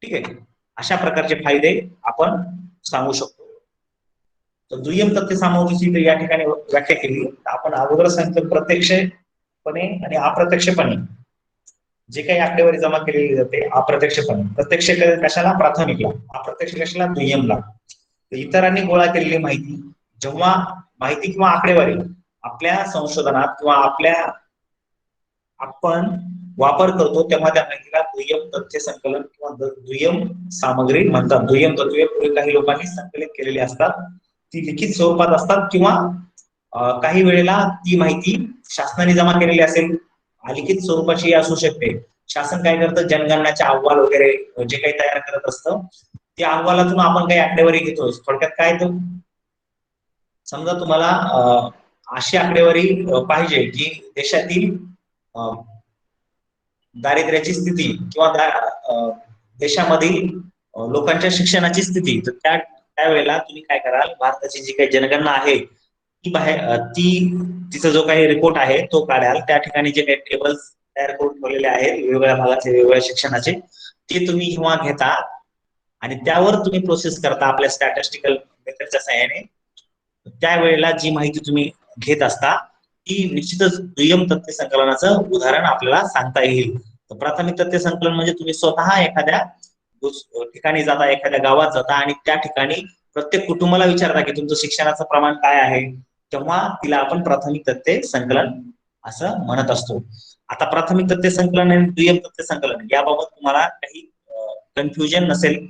ठीक आहे, अशा प्रकारचे फायदे आपण सांगू शकतो. तर दुय्यम तथ्य सामग्रीची या ठिकाणी व्याख्या केली. आपण अगोदर सांगितलं प्रत्यक्षपणे आणि अप्रत्यक्षपणे जे काही आकडेवारी जमा केलेली जाते अप्रत्यक्षपणे, प्रत्यक्ष कशाला प्राथमिकला, अप्रत्यक्ष कशाला दुय्यमला. इतरांनी गोळा केलेली माहिती जेव्हा माहिती किंवा आकडेवारी आपल्या संशोधनात किंवा आपण वापर करतो तेव्हा त्या माहितीला दुय्यम तथ्य संकलन किंवा दुय्यम सामग्री म्हणतात. दुय्यम तत्वे पूर्वी काही लोकांनी संकलित केलेली असतात, ती लिखित स्वरूपात असतात किंवा काही वेळेला ती माहिती शासनाने जमा केलेली असेल, अलिखित स्वरूपाची असू शकते. शासन काय करतं, जनगणनाचे अहवाल वगैरे जे काही तयार करत असतं त्या अहवालातून आपण काही आकडेवारी घेतो. थोडक्यात काय, तो समजा तुम्हाला अशी आकडेवारी पाहिजे की देशातील दारिद्र्याची स्थिती किंवा देशामधील लोकांच्या शिक्षणाची स्थिती, तर त्यावेळेला तुम्ही काय कराल, भारताची जी काही जनगणना आहे ती तिचा जो काही रिपोर्ट आहे तो काढाल. त्या ठिकाणी जे काही टेबल्स तयार करून ठेवलेले आहेत वेगवेगळ्या भागाचे वेगवेगळ्या शिक्षणाचे, ते तुम्ही जेव्हा घेता आणि त्यावर तुम्ही प्रोसेस करता आपल्या स्टॅटिस्टिकल मेथडच्या सहाय्याने, त्यावेळेला जी माहिती तुम्ही घेत असता ती निश्चितच दुय्यम तथ्य संकलनाचं उदाहरण आपल्याला सांगता येईल. तर प्राथमिक तथ्य संकलन म्हणजे तुम्ही स्वतः एखाद्या ठिकाणी जाता, एखाद्या गावात जाता आणि त्या ठिकाणी प्रत्येक कुटुंबाला विचारता की तुमचं शिक्षणाचं प्रमाण काय आहे, तेव्हा तिला आपण प्राथमिक तथ्य संकलन असं म्हणत असतो. आता प्राथमिक तथ्य संकलन आणि दुय्यम तथ्य संकलन याबाबत तुम्हाला काही कन्फ्युजन नसेल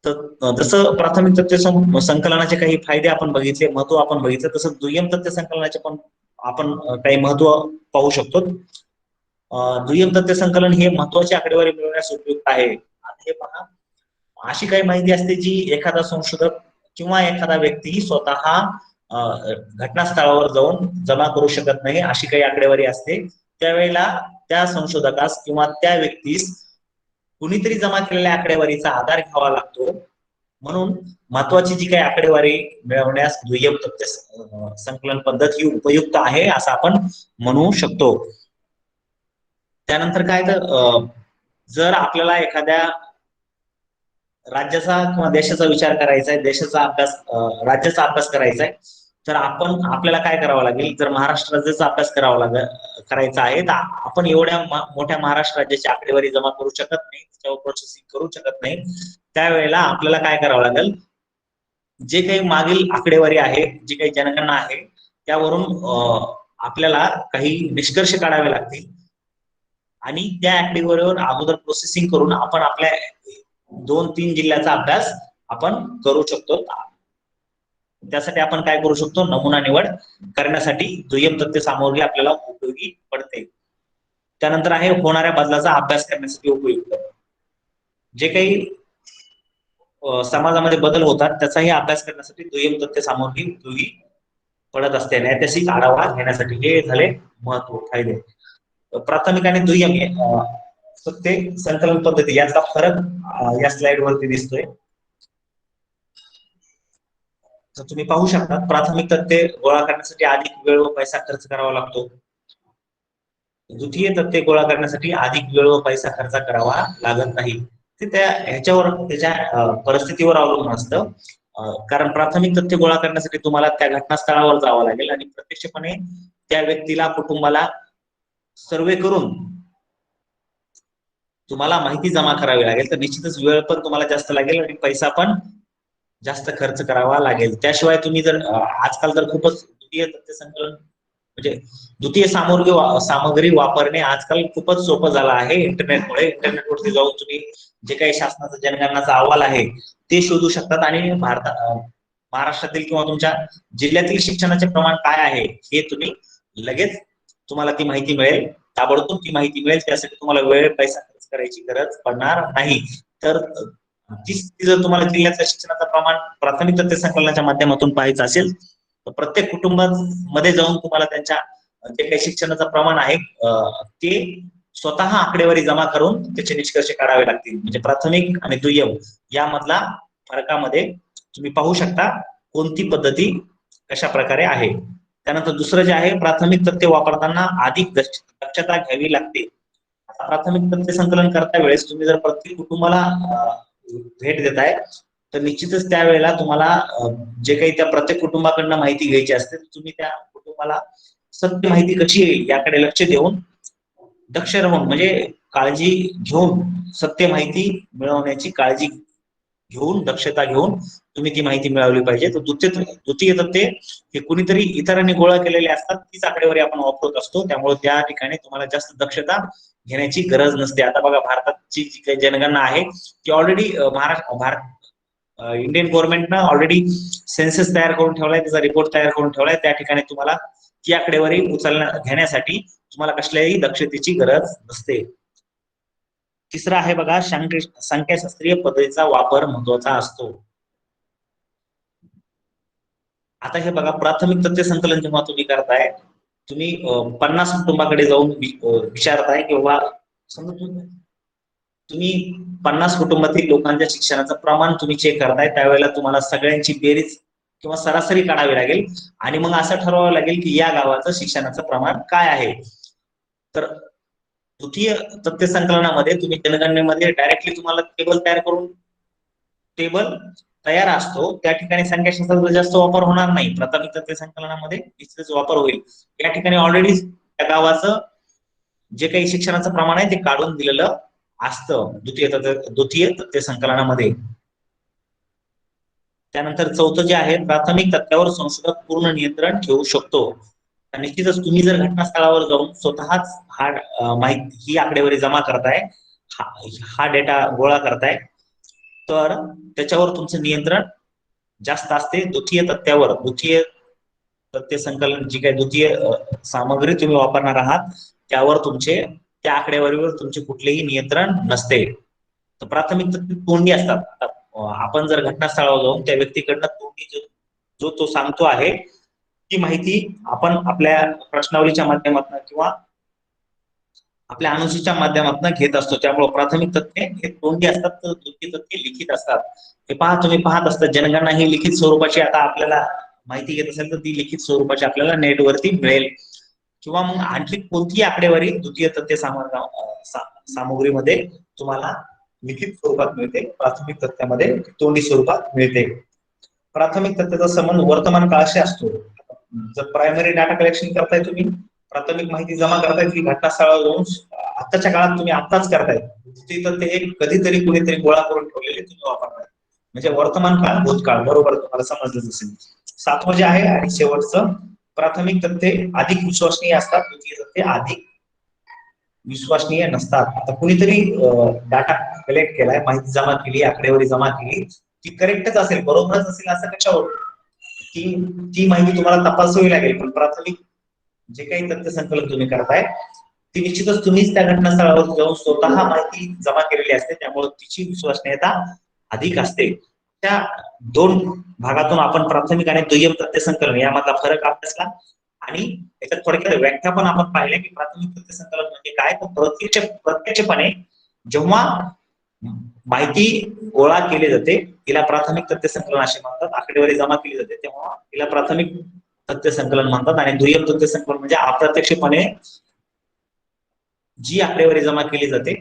तर जसं प्राथमिक तथ्य संकलनाचे काही फायदे आपण बघितले, महत्व आपण बघितलं, तसं दुय्यम तथ्य संकलनाचे पण आपण काही महत्व पाहू शकतो. दुय्यम तथ्य संकलन हे महत्वाची आकडेवारी मिळवण्यास उपयुक्त आहे. हे पहा, अशी काही माहिती असते जी एखादा संशोधक किंवा एखादा व्यक्ती स्वतः घटनास्थळावर जाऊन जमा करू शकत नाही, अशी काही आकडेवारी असते. त्यावेळेला त्या संशोधकास किंवा त्या व्यक्तीस कुणीतरी जमा केलेल्या आकडेवारीचा आधार घ्यावा लागतो. म्हणून महत्वाची जी काही आकडेवारी मिळवण्यास दुय्यम तथ्य संकलन पद्धत ही उपयुक्त आहे असं आपण म्हणू शकतो. त्यानंतर काय, तर जर आपल्याला एखाद्या राज्याचा किंवा देशाचा विचार करायचा आहे, देशाचा अभ्यास, राज्याचा अभ्यास करायचा आहे, तर आपल्याला काय करावं लागेल, जर महाराष्ट्र राज्याचा अभ्यास करायचा आहे तर आपण एवढ्या मोठ्या महाराष्ट्र राज्याची आकडेवारी जमा करू शकत नाही, त्याच्यावर प्रोसेसिंग करू शकत नाही. त्यावेळेला आपल्याला काय करावं लागेल, जे काही मागील आकडेवारी आहे, जी काही जनगणना आहे त्यावरून आपल्याला काही निष्कर्ष काढावे लागतील आणि त्या आकडेवारीवर अगोदर प्रोसेसिंग करून आपण आपल्या 2-3 जिल्ह्याचा अभ्यास आपण करू शकतो. त्यासाठी आपण काय करू शकतो, नमुना निवड करण्यासाठी दुय्यम तथ्य सामग्री आपल्याला उपयोगी पडते. त्यानंतर आहे होणाऱ्या बदलाचा अभ्यास करण्यासाठी उपयुक्त. जे काही समाजामध्ये बदल होतात त्याचाही अभ्यास करण्यासाठी दुय्यम तथ्य सामग्री उपयोगी पडत असते. ऐतिहासिक आढावा घेण्यासाठी हे झाले महत्व फायदे. प्राथमिक आणि दुय्यम तथ्य संकलन पद्धती याचा फरक या स्लाइड वरती दिसतोय. तर तुम्ही पाहू शकता, प्राथमिक तथ्य गोळा करण्यासाठी अधिक वेळ व पैसा खर्च करावा लागतो. द्वितीय तथ्य गोळा करण्यासाठी अधिक वेळ व पैसा खर्च करावा लागत नाही. ते त्याच्या परिस्थितीवर अवलंबून असतं. कारण प्राथमिक तथ्य गोळा करण्यासाठी तुम्हाला त्या घटनास्थळावर जावं लागेल आणि प्रत्यक्षपणे त्या व्यक्तीला, कुटुंबाला सर्वे करून तुम्हाला माहिती जमा करावी लागेल. तर निश्चितच वेळ पण तुम्हाला जास्त लागेल आणि पैसा पण जास्त खर्च करावा लागेल. त्याशिवाय तुम्ही जर आजकाल तर खूपच द्वितीय तथ्य संकलन म्हणजे द्वितीय सामग्री वापरणे आजकाल खूपच सोपं झालं आहे इंटरनेटमुळे. इंटरनेटवरती जाऊन तुम्ही जे काही शासनाचा जनगणनाचा अहवाल आहे ते शोधू शकतात आणि महाराष्ट्रातील किंवा तुमच्या जिल्ह्यातील शिक्षणाचे प्रमाण काय आहे हे तुम्ही लगेच तुम्हाला ती माहिती मिळेल, ताबडतोब ती माहिती मिळेल. त्यासाठी तुम्हाला वेळ पैसा खर्च करायची गरज पडणार नाही. तर जर तुम्हाला जिल्ह्यातल्या शिक्षणाचं प्रमाण प्राथमिक तथ्य संकलनाच्या माध्यमातून पाहायचं असेल तर प्रत्येक कुटुंबामध्ये जाऊन तुम्हाला त्यांच्या जे काही शिक्षणाचं प्रमाण आहे ते स्वतः आकडेवारी जमा करून त्याचे निष्कर्ष काढावे लागतील. म्हणजे प्राथमिक आणि दुय्यम यामधला फरकामध्ये तुम्ही पाहू शकता कोणती पद्धती कशा प्रकारे आहे. त्यानंतर दुसरं जे आहे, प्राथमिक तथ्य वापरताना अधिक दक्षता घ्यावी लागते. प्राथमिक तथ्य संकलन करता वेळेस तुम्ही जर प्रत्येक कुटुंबाला भेट देताय तर निश्चितच त्यावेळेला तुम्हाला जे काही त्या प्रत्येक कुटुंबाकडनं माहिती घ्यायची असते, तुम्ही त्या कुटुंबाला सत्य माहिती कशी येईल याकडे लक्ष देऊन दक्ष राहून म्हणजे काळजी घेऊन सत्य माहिती मिळवण्याची काळजी घेऊन दक्षता घेऊन तुम्ही ती माहिती मिळवली पाहिजे. तर द्वितीय तथ्य हे कुणीतरी इतरांनी गोळा केलेले असतात, तीच आकडेवारी आपण वापरत असतो. त्यामुळे त्या ठिकाणी तुम्हाला जास्त दक्षता घेण्याची गरज नसते. आता बघा, भारताची जी काही जनगणना आहे ती ऑलरेडी इंडियन गव्हर्नमेंटनं ऑलरेडी सेन्सस तयार करून ठेवलाय, त्याचा रिपोर्ट तयार करून ठेवलाय. त्या ठिकाणी तुम्हाला ती आकडेवारी घेण्यासाठी तुम्हाला कसल्याही दक्षतेची गरज नसते. तिसरा आहे बघा, संख्याशास्त्रीय पद्धतीचा वापर महत्वाचा असतो. आता हे बघा, प्राथमिक तथ्य संकलन जेव्हा तुम्ही करताय, तुम्ही 50 कुटुंबाकडे जाऊन विचारताय किंवा समजा तुम्ही 50 कुटुंबातील लोकांच्या शिक्षणाचं प्रमाण तुम्ही चेक करताय, त्यावेळेला तुम्हाला सगळ्यांची बेरीज किंवा सरासरी काढावी लागेल आणि मग असं ठरवावं लागेल की या गावाचं शिक्षणाचं प्रमाण काय आहे. तर द्वितीय तथ्य संकलनामध्ये तुम्ही जनगणनेमध्ये डायरेक्टली तुम्हाला टेबल तयार असतो, त्या ठिकाणी संख्याशास्त्राचा जास्त वापर होणार नाही. प्राथमिक तथ्य संकलनामध्ये निश्चितच वापर होईल. या ठिकाणी ऑलरेडी त्या गावाचं जे काही शिक्षणाचं प्रमाण आहे ते काढून दिलेलं असतं द्वितीय तथ्य संकलनामध्ये. त्यानंतर चौथं जे आहे, प्राथमिक तथ्यावर संशोधक पूर्ण नियंत्रण ठेवू शकतो. निश्चितच तुम्ही जर घटनास्थळावर जाऊन स्वतःच ही आकडेवारी जमा करताय, हा डेटा गोळा करताय, तर त्याच्यावर तुमचं नियंत्रण जास्त असते. द्वितीय तथ्य संकलन जी काही द्वितीय सामग्री तुम्ही वापरणार आहात त्यावर त्या आकडेवारीवर तुमचे कुठलेही नियंत्रण नसते. तर प्राथमिक तथ्य तोंडी असतात. आपण जर घटनास्थळावर जाऊन त्या व्यक्तीकडनं तोंडी जो तो सांगतो आहे ती माहिती आपण आपल्या प्रश्नावलीच्या माध्यमातून किंवा आपल्या अनुसूच्या माध्यमातून घेत असतो. त्यामुळे प्राथमिक तथ्य हे तोंडी असतात, तर द्वितीय तथ्य लिखित असतात. हे तुम्ही पाहत असता, जनगणना ही लिखित स्वरूपाची आता आपल्याला माहिती घेत असेल तर ती लिखित स्वरूपाची आपल्याला नेटवरती मिळेल. किंवा मग आणखी कोणतीही आकडेवारी द्वितीय तथ्य सामग्रीमध्ये तुम्हाला लिखित स्वरूपात मिळते, प्राथमिक तथ्यामध्ये तोंडी स्वरूपात मिळते. प्राथमिक तथ्याचा संबंध वर्तमान काळाशी असतो. जर प्रायमरी डाटा कलेक्शन करताय, तुम्ही प्राथमिक माहिती जमा करताय, ती घटनास्थळावर जाऊन आताच्या काळात तुम्ही आत्ताच करताय, द्वितीय तथ्य हे कधीतरी कुणीतरी गोळा करून ठेवलेले तुम्ही वापरताय. म्हणजे वर्तमान काळ भूतकाळ बरोबर तुम्हाला समजलं असेल. सातवं जे आहे आणि शेवटचं, प्राथमिक तथ्य अधिक विश्वसनीय असतात, द्वितीय तथ्य अधिक विश्वसनीय नसतात. आता कुणीतरी डाटा कलेक्ट केलाय, माहिती जमा केली, आकडेवारी जमा केली, ती करेक्टच असेल, बरोबरच असेल असं कशावर ती माहिती तुम्हाला तपासावी लागेल. पण प्राथमिक जे काही तथ्य संकलन तुम्ही करताय ती निश्चितच तुम्हीच त्या घटनास्थळावर जाऊन स्वतः माहिती जमा केलेली असते, त्यामुळे तिची विश्वसनीयता अधिक असते. त्या दोन भागातून आपण प्राथमिक आणि दुय्यम तथ्य संकलन यामधला फरक अभ्यासला आणि याच्यात थोडक्यात व्याख्या पण आपण पाहिल्या की प्राथमिक तथ्य संकलन म्हणजे काय. तर प्रत्यक्षपणे जेव्हा माहिती गोळा केली जाते तिला प्राथमिक तथ्य संकलन असे म्हणतात, आकडेवारी जमा केली जाते तेव्हा तिला प्राथमिक तथ्य संकलन म्हणतात. आणि दुय्यम तथ्य संकलन म्हणजे अप्रत्यक्षपणे जी आकडेवारी जमा केली जाते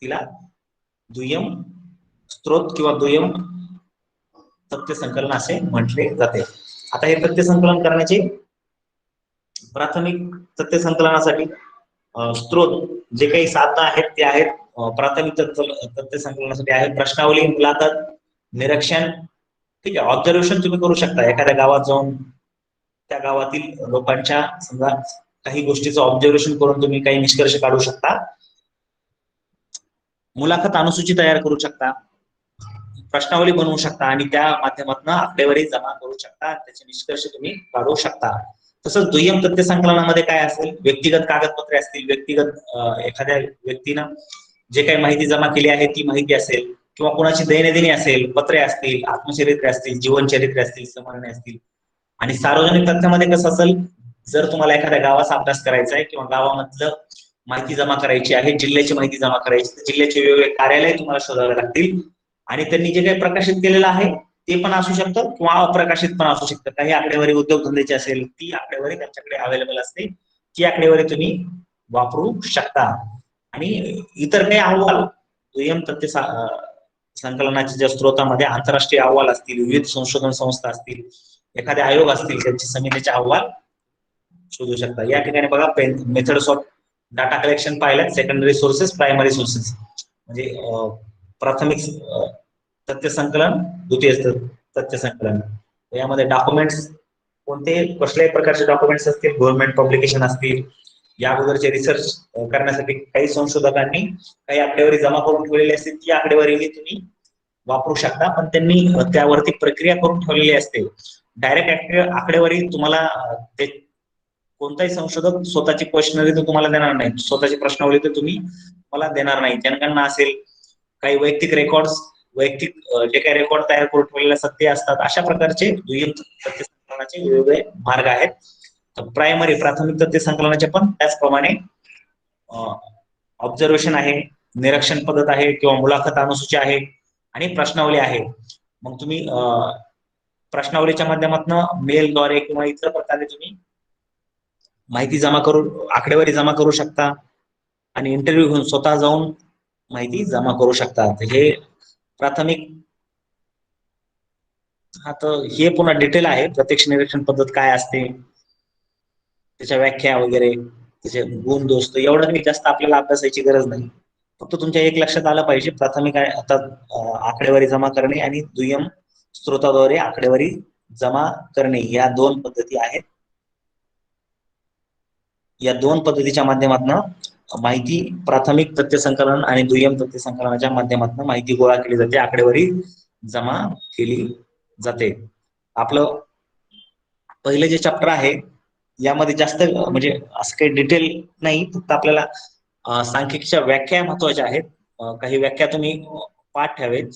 तिला दुय्यम स्त्रोत किंवा दुय्यम तथ्य संकलन असे म्हटले जाते. आता हे तथ्य संकलन करण्याचे प्राथमिक तथ्य संकलनासाठी स्त्रोत जे काही साधनं आहेत ते आहेत प्राथमिक तथ्य संकलनासाठी आहे प्रश्नावली, मुलाखत, निरीक्षण, ठीक आहे. ऑब्झर्वेशन तुम्ही करू शकता, एखाद्या गावात जाऊन त्या गावातील लोकांच्या समजा काही गोष्टीचं ऑब्झर्वेशन करून तुम्ही काही निष्कर्ष काढू शकता. मुलाखत अनुसूची तयार करू शकता, प्रश्नावली बनवू शकता आणि त्या माध्यमातून आकडेवारी जमा करू शकता, त्याचे निष्कर्ष तुम्ही काढू शकता. तसंच दुय्यम तथ्य संकलनामध्ये काय असेल, व्यक्तिगत कागदपत्रे असतील, व्यक्तिगत एखाद्या व्यक्तीनं जे काही माहिती जमा केली आहे ती माहिती असेल किंवा कोणाची दैनंदिनी असेल, पत्रे असतील, आत्मचरित्रे असतील, जीवनचरित्रे असतील, समरणे असतील. आणि सार्वजनिक तथ्यामध्ये कसं असेल, जर तुम्हाला एखाद्या गावाचा अभ्यास करायचा आहे किंवा गावामधलं माहिती जमा करायची आहे, जिल्ह्याची माहिती जमा करायची, जिल्ह्याचे वेगवेगळे कार्यालय तुम्हाला शोधावे लागतील आणि त्यांनी जे काही प्रकाशित केलेलं आहे ते पण असू शकतं किंवा अप्रकाशित पण असू शकतं. काही आकडेवारी उद्योगधंद्याची असेल ती आकडेवारी त्यांच्याकडे अवेलेबल असते, ती आकडेवारी तुम्ही वापरू शकता. आणि इतर काही अहवाल दुय्यम तथ्य संकलनाच्या ज्या स्त्रोतामध्ये आंतरराष्ट्रीय अहवाल असतील, विविध संशोधन संस्था असतील, एखादे आयोग असतील, त्यांची समितीचे अहवाल शोधू शकता. या ठिकाणी बघा मेथड्स ऑफ डाटा कलेक्शन पाहिल्यात, सेकंडरी सोर्सेस, प्रायमरी सोर्सेस, म्हणजे प्राथमिक तथ्य संकलन, द्वितीय तथ्य संकलन. यामध्ये डॉक्युमेंट्स कोणते कसल्याही प्रकारचे डॉक्युमेंट्स असतील, गव्हर्नमेंट पब्लिकेशन असतील, या अगोदरचे रिसर्च करण्यासाठी काही संशोधकांनी काही आकडेवारी जमा करून ठेवलेली असते, ती आकडेवारी तुम्ही वापरू शकता. पण त्यांनी त्यावरती प्रक्रिया करून ठेवलेली असते. डायरेक्ट आकडेवारी तुम्हाला ते कोणताही संशोधक स्वतःची क्वेश्चनरी तर तुम्हाला देणार नाही, स्वतःची प्रश्नावली तर तुम्ही मला देणार नाही. जनगणना असेल, काही वैयक्तिक रेकॉर्ड्स, वैयक्तिक जे काही रेकॉर्ड तयार करून ठेवलेले सत्य असतात, अशा प्रकारचे दुय्यम तथ्य संकलनाचे वेगवेगळे मार्ग आहेत. प्रायमरी प्राथमिक तथ्य संकलनाचे पण त्याचप्रमाणे ऑब्झर्वेशन आहे, निरीक्षण पद्धत आहे किंवा मुलाखत अनुसूची आहे आणि प्रश्नावली आहे. मग तुम्ही प्रश्नावलीच्या माध्यमातून मेलद्वारे किंवा इतर प्रकारे तुम्ही माहिती जमा करू, आकडेवारी जमा करू शकता आणि इंटरव्ह्यू घेऊन स्वतः जाऊन माहिती जमा करू शकता. हे प्राथमिक, हा तर हे पुन्हा डिटेल आहे, प्रत्यक्ष निरीक्षण पद्धत काय असते, त्याच्या व्याख्या वगैरे, त्याचे गुण दोष, एवढं मी जास्त आपल्याला अभ्यासाची गरज नाही. फक्त तुमच्या एक लक्षात आलं पाहिजे, प्राथमिक आता आकडेवारी जमा करणे आणि दुय्यम स्त्रोताद्वारे आकडेवारी जमा करणे, या दोन पद्धती आहेत. या दोन पद्धतीच्या माध्यमातून माहिती, प्राथमिक तथ्य संकलन आणि दुय्यम तथ्य संकलनाच्या माध्यमातून माहिती गोळा केली जाते, आकडेवारी जमा केली जाते. आपलं पहिलं जे चॅप्टर आहे यामध्ये जास्त म्हणजे असं काही डिटेल नाही, फक्त आपल्याला सांख्यिकीच्या व्याख्या महत्वाच्या आहेत. काही व्याख्या तुम्ही पाठ ठेवेत,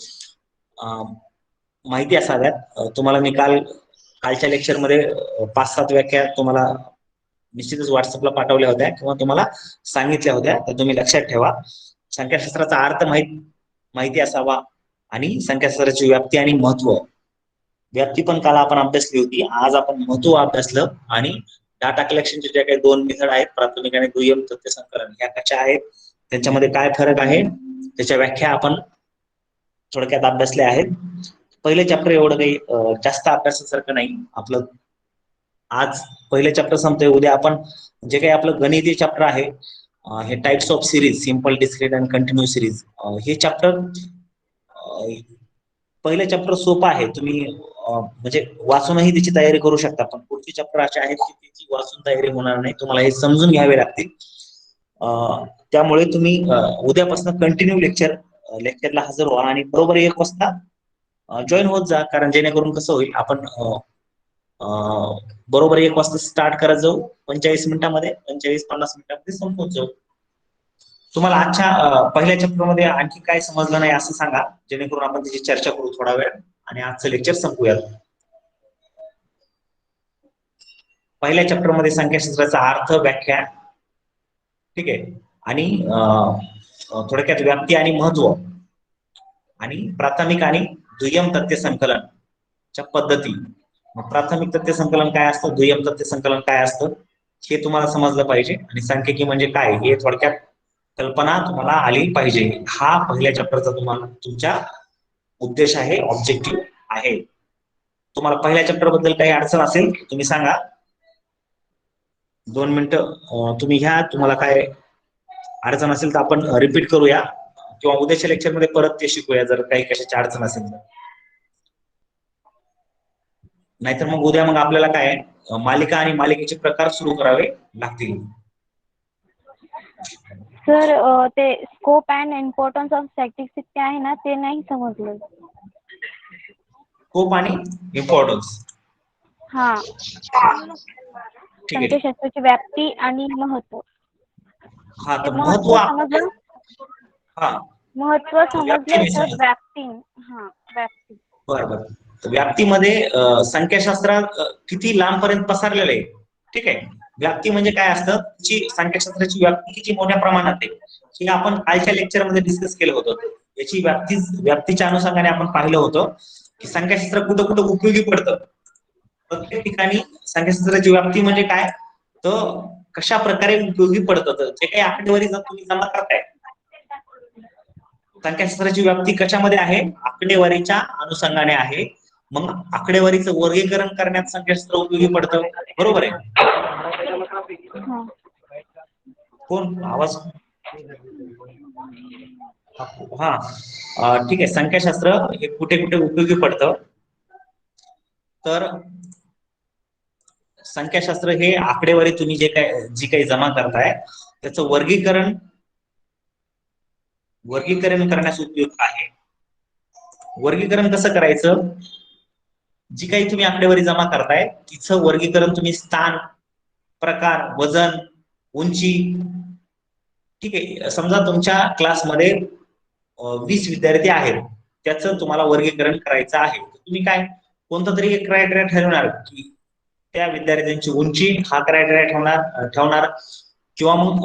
माहिती असाव्यात. तुम्हाला मी कालच्या लेक्चरमध्ये 5-7 व्याख्या तुम्हाला निश्चितच व्हॉट्सअपला पाठवल्या होत्या किंवा तुम्हाला सांगितल्या होत्या, तर तुम्ही लक्षात ठेवा. संख्याशास्त्राचा अर्थ माहिती असावा आणि संख्याशास्त्राची व्याप्ती आणि महत्व. व्याप्ती पण काल आपण अभ्यासली होती, आज आपण महत्व अभ्यासलं. आणि डाटा कलेक्शनचे जे काही दोन मेथड आहेत, प्राथमिक आणि दुय्यम तथ्य संकलन, ह्या कशा आहेत, त्यांच्यामध्ये काय फरक आहे, त्याच्या व्याख्या आपण थोडक्यात अभ्यासल्या आहेत. पहिले चॅप्टर एवढं काही जास्त अभ्यासासारखं नाही आपलं. आज पहिले चॅप्टर संपतोय, उद्या आपण जे काही आपलं गणितीय चॅप्टर आहे, हे types of series, simple, discrete आणि कंटिन्यू सिरीज, हे चॅप्टर, पहिलं चॅप्टर सोपं आहे, तुम्ही म्हणजे वाचूनही त्याची तयारी करू शकता. पण पुढचे चॅप्टर असे आहेत की त्याची वाचून तयारी होणार नाही, तुम्हाला हे समजून घ्यावे लागतील. त्यामुळे तुम्ही उद्यापासून कंटिन्यू लेक्चरला हजर व्हा आणि बरोबर 1 वाजता जॉईन होत जा. कारण जेणेकरून कसं होईल, आपण बरोबर 1 वाजता स्टार्ट करत जाऊ, 45 मिनिटांमध्ये, 45-50 मिनिटांमध्ये संपवून जाऊ. तुम्हाला आजच्या पहिल्या चॅप्टरमध्ये आणखी काय समजलं नाही असं सांगा, जेणेकरून आपण त्याची चर्चा करू थोडा वेळ आणि आजचं लेक्चर संपूयात. पहिल्या चॅप्टरमध्ये संख्याशास्त्राचा अर्थ, व्याख्या, ठीक आहे, आणि थोडक्यात व्याप्ती आणि महत्व, आणि प्राथमिक आणि दुय्यम तथ्य संकलनच्या पद्धती. प्राथमिक तथ्य संकलन काय असतं, दुय्यम तथ्य संकलन काय असतं, हे तुम्हाला समजलं पाहिजे. आणि सांख्यिकी म्हणजे काय हे थोडक्यात कल्पना तुम्हाला आली पाहिजे. हा पहिल्या चॅप्टरचा तुम्हाला तुमच्या उद्देश आहे, ऑब्जेक्टिव्ह आहे. तुम्हाला पहिल्या चॅप्टर बद्दल काही अडचण असेल तुम्ही सांगा, 2 मिनिटं तुम्ही घ्या. तुम्हाला काय अडचण असेल तर आपण रिपीट करूया किंवा उद्याच्या लेक्चरमध्ये परत ते शिकूया, जर काही कशाची अडचण असेल तर. नाहीतर मग उद्या आपल्याला काय मालिका आणि मालिकेचे प्रकार सुरू करावे लागतील. सर, ते scope and importance of statistics ते आहे ना, ते नाही समजलं. स्कोप आणि इम्पॉर्टन्स, हा, ठीक आहे. संख्याशास्त्राची व्याप्ती आणि महत्व. हा, ते तर महत्व महत्व समजलं, हा, महत्व व्याप्ती समजलं नाही तर समजलं. व्याप्ती. हा, व्याप्ती. बरोबर. व्याप्तीमध्ये संख्याशास्त्रात किती लांबपर्यंत पसरलेलं आहे, ठीक आहे. व्याप्ती म्हणजे काय असतं, संख्याशास्त्राची व्याप्ती किती मोठ्या प्रमाणात आहे, हे आपण कालच्या लेक्चरमध्ये डिस्कस केलं होतं. याची व्याप्तीच्या अनुषंगाने आपण पाहिलं होतं. की संख्याशास्त्र कुठं कुठं उपयोगी पडतं. प्रत्येक ठिकाणी संख्याशास्त्राची व्याप्ती म्हणजे काय, तर कशा प्रकारे उपयोगी पडतं. तर जे काही आकडेवारी जर तुम्ही जमा करताय, संख्याशास्त्राची व्याप्ती कशामध्ये आहे, आकडेवारीच्या अनुषंगाने आहे. मग आकडेवारीचं वर्गीकरण करण्यात संख्याशास्त्र उपयोगी पडतं, बरोबर आहे. कोण आवाज, हा ठीक आहे. संख्याशास्त्र हे कुठे कुठे उपयोगी पडतं, तर संख्याशास्त्र हे आकडेवारी तुम्ही जी काही जमा करताय त्याचं वर्गीकरण करण्यास उपयुक्त आहे. वर्गीकरण कसं करायचं, जी काही तुम्ही आकडेवारी जमा करताय तिचं वर्गीकरण तुम्ही स्थान, प्रकार, वजन, उंची, ठीक आहे. समजा तुमच्या क्लासमध्ये 20 विद्यार्थी आहेत, त्याचं तुम्हाला वर्गीकरण करायचं आहे. तुम्ही काय कोणता तरी एक क्रायटेरिया ठरवणार की त्या विद्यार्थ्यांची उंची हा क्रायटेरिया ठेवणार किंवा मग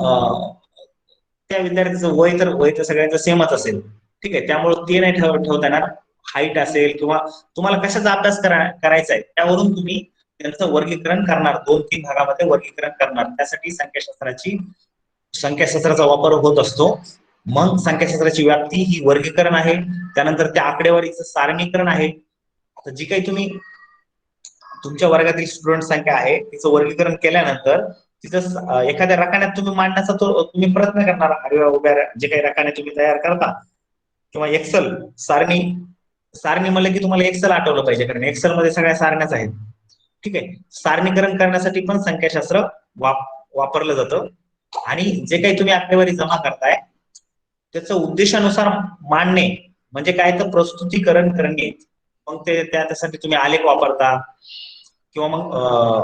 त्या विद्यार्थ्याचं वय तर सगळ्यांचं सेमच असेल, ठीक आहे. त्यामुळे ते नाही ठेवता येणार. हाईट असेल किंवा तुम्हाला कशाचा अभ्यास करायचा आहे त्यावरून तुम्ही त्यांचं वर्गीकरण करणार, 2-3 भागामध्ये वर्गीकरण करणार. त्यासाठी संख्याशास्त्राचा वापर होत असतो. मग संख्याशास्त्राची व्याप्ती ही वर्गीकरण आहे. त्यानंतर त्या आकडेवारीचं सारणीकरण आहे. आता जी काही तुम्ही तुमच्या वर्गातील स्टुडंट संख्या आहे तिचं वर्गीकरण केल्यानंतर तिथं एखाद्या रकान्यात तुम्ही मांडण्याचा तुम्ही प्रयत्न करणार. आडव्या उभ्या जे काही रकाने तुम्ही तयार करता किंवा एक्सेल सारणी म्हणलं की तुम्हाला एक्सेल आठवलं पाहिजे, कारण एक्सेल मध्ये सगळ्या सारण्याच आहेत, ठीक आहे. सारणीकरण करण्यासाठी पण संख्याशास्त्र वापरलं जातं. आणि जे काही तुम्ही आकडेवारी जमा करताय त्याचं उद्देशानुसार मांडणे म्हणजे काय, तर प्रस्तुतीकरण करणे. मग ते त्यासाठी तुम्ही आलेख वापरता किंवा मग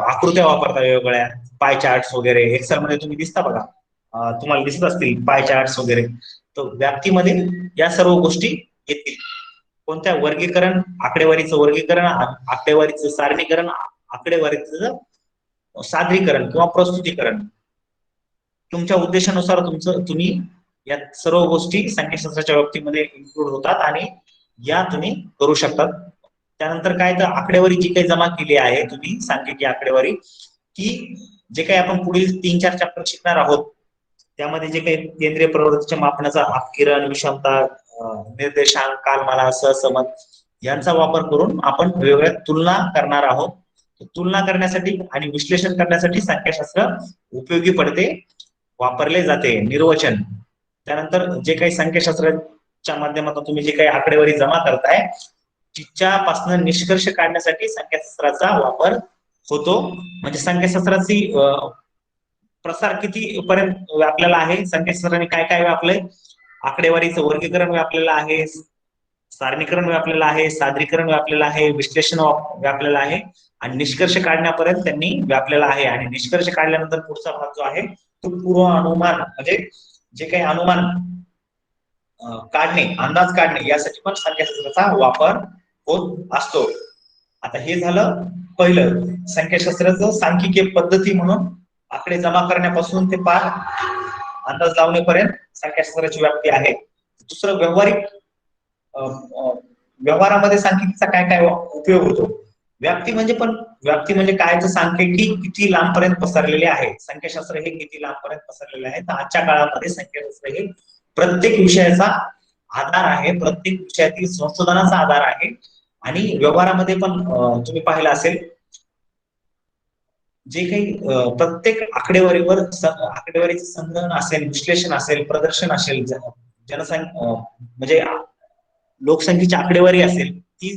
आकृत्या वापरता वेगवेगळ्या, पाय चार्ट्स वगैरे. एक्सेल मध्ये तुम्ही दिसता बघा, तुम्हाला दिसत असतील पाय चार्ट्स वगैरे. तर व्याप्तीमध्ये या सर्व गोष्टी येतील. कोणत्या, वर्गीकरण, आकडेवारीचं वर्गीकरण, आकडेवारीचं सारणीकरण, आकडेवारीचं सादरीकरण किंवा प्रस्तुतीकरण. तुमच्या उद्देशानुसार तुम्ही या सर्व गोष्टी संख्याशास्त्राच्या व्याप्तीमध्ये इन्क्लूड होतात आणि या तुम्ही करू शकतात. त्यानंतर काय, तर आकडेवारी जी काही जमा केली आहे तुम्ही सांख्यिकी आकडेवारी, की जे काही आपण पुढील 3-4 चॅप्टर शिकणार आहोत त्यामध्ये जे काही केंद्रीय प्रवृत्तीच्या मापनाचा अपकिरण, विषमता, निर्देशांक, कालमाला, सहसंबंध यांचा वापर करून आपण वेगवेगळ्या तुलना करणार आहोत. तुलना करण्यासाठी आणि विश्लेषण करण्यासाठी संख्याशास्त्र उपयोगी पडते, वापरले जाते. निर्वचन, त्यानंतर जे काही संख्याशास्त्राच्या माध्यमातून तुम्ही जे काही आकडेवारी जमा करताय तिच्यापासून निष्कर्ष काढण्यासाठी संख्याशास्त्राचा वापर होतो. म्हणजे संख्याशास्त्राची प्रसार किती पर्यंत व्यापलेला आहे, संख्याशास्त्राने काय काय व्यापलंय, आकडेवारीचं वर्गीकरण व्यापलेलं आहे, सारणीकरण व्यापलेलं आहे, सादरीकरण व्यापलेलं आहे, विश्लेषण व्यापलेलं आहे आणि निष्कर्ष काढण्यापर्यंत त्यांनी व्यापलेला आहे. आणि निष्कर्ष काढल्यानंतर पुढचा भाग जो आहे तो पूर्व अनुमान, म्हणजे जे काही अनुमान काढणे, अंदाज काढणे यासाठी पण संख्याशास्त्राचा वापर होत असतो. आता हे झालं पहिलं, संख्याशास्त्राचं सांख्यिकीय पद्धती म्हणून आकडे जमा करण्यापासून ते पार अंदाज लावण्यापर्यंत संख्याशास्त्राची व्याप्ती आहे. दुसरं, व्यवहारामध्ये सांख्यिकीचा काय काय उपयोग होतो. व्याप्ती म्हणजे काय, तर सांख्यिकी किती लांबपर्यंत पसरलेले आहे, संख्याशास्त्र हे किती लांबपर्यंत पसरलेले आहे. तर आजच्या काळामध्ये संख्याशास्त्र हे प्रत्येक विषयाचा आधार आहे, प्रत्येक विषयातील संशोधनाचा आधार आहे. आणि व्यवहारामध्ये पण तुम्ही पाहिलं असेल, जे काही प्रत्येक आकडेवारीचं संग्रहण असेल, विश्लेषण असेल, प्रदर्शन असेल, जनसंख्या म्हणजे लोकसंख्येची आकडेवारी असेल ती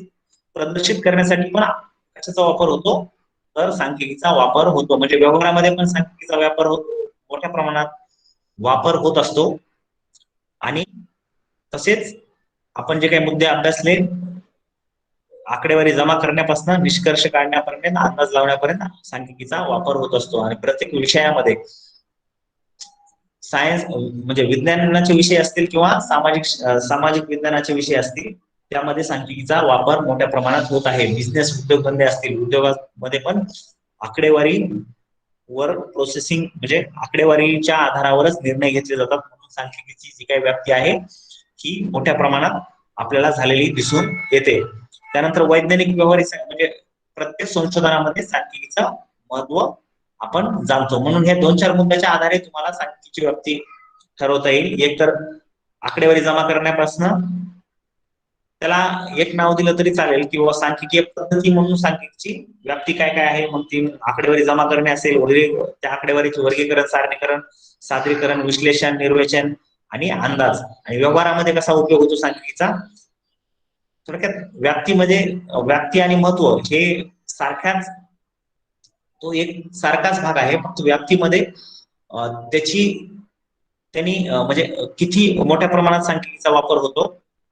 प्रदर्शित करण्यासाठी पण कशाचा वापर होतो, तर सांख्यिकीचा वापर होतो. म्हणजे व्यवहारामध्ये पण सांख्यिकीचा वापर मोठ्या प्रमाणात वापर होत असतो. आणि तसेच आपण जे काही मुद्दे अभ्यासले, आकडेवारी जमा करण्यापासून निष्कर्ष काढण्यापर्यंत, अंदाज लावण्यापर्यंत सांख्यिकीचा वापर होत असतो. आणि प्रत्येक विषयामध्ये सायन्स म्हणजे विज्ञानाचे विषय असतील किंवा सामाजिक विज्ञानाचे विषय असतील त्यामध्ये सांख्यिकीचा वापर मोठ्या प्रमाणात होत आहे. बिझनेस उद्योगधंदे असतील, उद्योगामध्ये पण आकडेवारी वर प्रोसेसिंग म्हणजे आकडेवारीच्या आधारावरच निर्णय घेतले जातात. म्हणून सांख्यिकीची जी काही व्याप्ती आहे ही मोठ्या प्रमाणात आपल्याला झालेली दिसून येते. त्यानंतर वैज्ञानिक व्यवहारिक म्हणजे प्रत्येक संशोधनामध्ये सांख्यिकीचं महत्व आपण जाणतो. म्हणून ह्या 2-4 मुद्द्याच्या आधारे तुम्हाला सांख्यिकीची व्याप्ती ठरवता येईल. एक तर आकडेवारी जमा करण्यापासून त्याला एक नाव दिलं तरी चालेल, किंवा सांख्यिकीय पद्धती म्हणून सांख्यिकीची व्याप्ती काय काय आहे, मग ती आकडेवारी जमा करणे असेल, त्या आकडेवारीचे वर्गीकरण, सारणीकरण, सादरीकरण, विश्लेषण, निर्वेचन आणि अंदाज, आणि व्यवहारामध्ये कसा उपयोग होतो सांख्यिकीचा. थोडक्यात व्याप्तीमध्ये व्याप्ती आणि महत्व हे सारख्याच, तो एक सारखाच भाग आहे, फक्त व्याप्तीमध्ये त्यांनी म्हणजे किती मोठ्या प्रमाणात सांख्यिकीचा वापर होतो,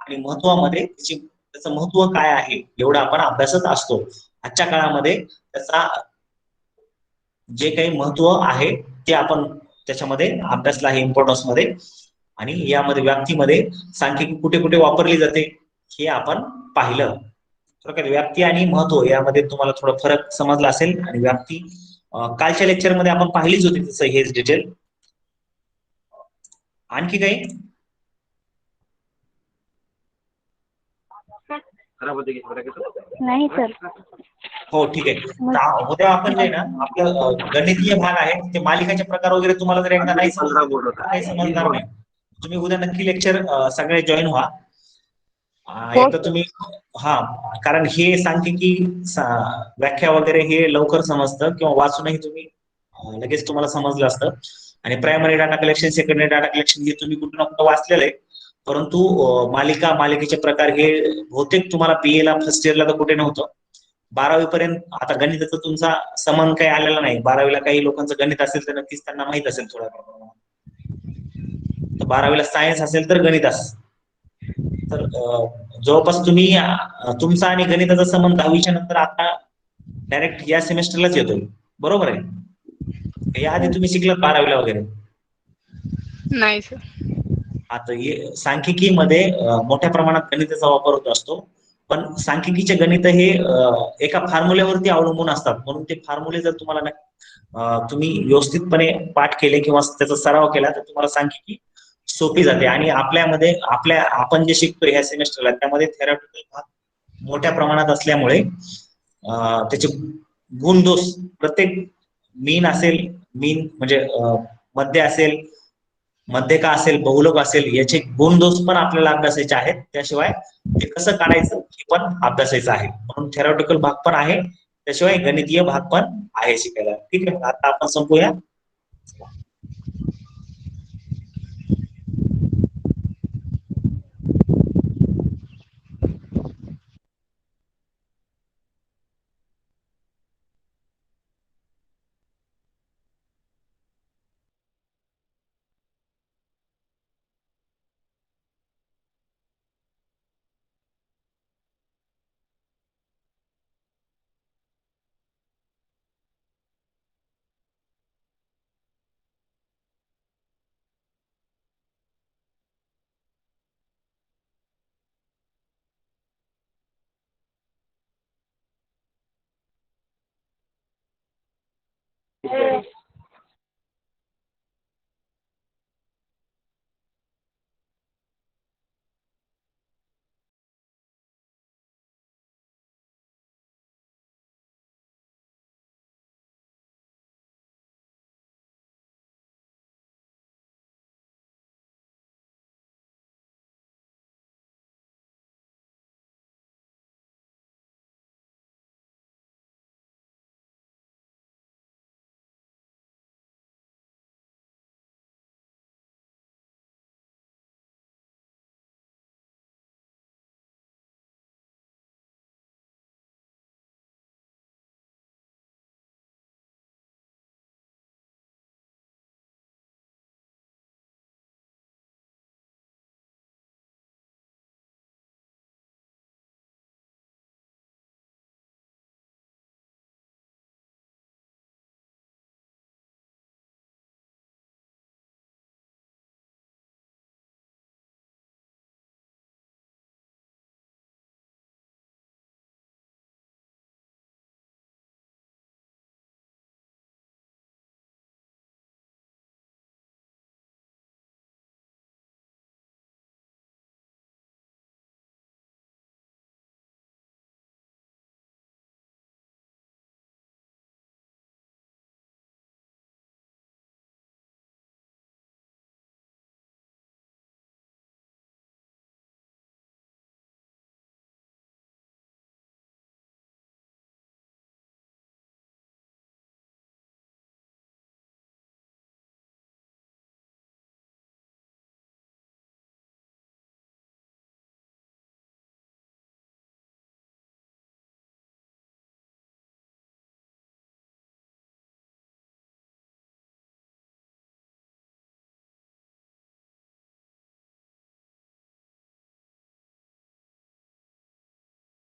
आणि महत्वामध्ये त्याचं महत्व काय आहे एवढं आपण अभ्यासत असतो. आजच्या काळामध्ये त्याचा जे काही महत्व आहे ते आपण त्याच्यामध्ये अभ्यासला आहे इम्पॉर्टन्स मध्ये, आणि यामध्ये व्याप्तीमध्ये सांख्यिकी कुठे कुठे वापरली जाते हे आपण पाहिलं. थोडक्यात व्याप्ती आणि महत्व यामध्ये तुम्हाला थोडा फरक समजला असेल. आणि व्याप्ती कालच्या लेक्चरमध्ये आपण पाहिलीच होती तसं हेच डिटेल. आणखी काही? नाही सर. हो ठीक आहे. उद्या आपण जे ना आपलं गणितीय भाग आहे ते मालिकाचे प्रकार वगैरे तुम्हाला जर एकदा नाही समजणार नाही, तुम्ही उद्या नक्की लेक्चर सगळे जॉईन व्हा. एकदा तुम्ही कारण हे सांख्यिकी व्याख्या वगैरे हे लवकर समजतं, किंवा वाचूनही तुम्ही लगेच तुम्हाला समजलं असतं. आणि primary data collection, secondary data collection हे तुम्ही कुठं ना कुठं वाचलेलं आहे, परंतु मालिकेचे प्रकार हे बहुतेक तुम्हाला बीए ला फर्स्ट इयरला तर कुठे नव्हतं. 12वी पर्यंत आता गणिताचा तुमचा संबंध काही आलेला नाही. 12वीला काही लोकांचं गणित असेल तर नक्कीच त्यांना माहित असेल थोड्या प्रमाणात. तर 12वीला सायन्स असेल तर गणित असेल, तर जवळपास तुम्ही तुमचा आणि गणिताचा संबंध 10वीच्या नंतर आता डायरेक्ट या सेमेस्टरलाच येतोय, बरोबर आहे? याआधी तुम्ही शिकलात 12वीला वगैरे? नाही सर. आता सांख्यिकीमध्ये मोठ्या प्रमाणात गणिताचा वापर होत असतो, पण सांख्यिकीचे गणित हे एका फॉर्म्युल्यावरती अवलंबून असतात. म्हणून ते फॉर्म्युले जर तुम्हाला तुम्ही व्यवस्थितपणे पाठ केले किंवा त्याचा सराव केला तर तुम्हाला सांख्यिकी सोपी जाते. आणि आपण जे शिकतो ह्या सेमेस्टरला त्यामध्ये थेरॉटिकल भाग मोठ्या प्रमाणात असल्यामुळे त्याचे गुणदोष प्रत्येक मीन म्हणजे मध्य असेल, मध्यका असेल, बहुलोक असेल, याचे गुणदोष पण आपल्याला अभ्यासायचे आहेत. त्याशिवाय ते कसं काढायचं हे पण अभ्यासायचं आहे. म्हणून थेरॉटिकल भाग पण आहे, त्याशिवाय गणितीय भाग पण आहे शिकायला. ठीक आहे, आता आपण संपूया.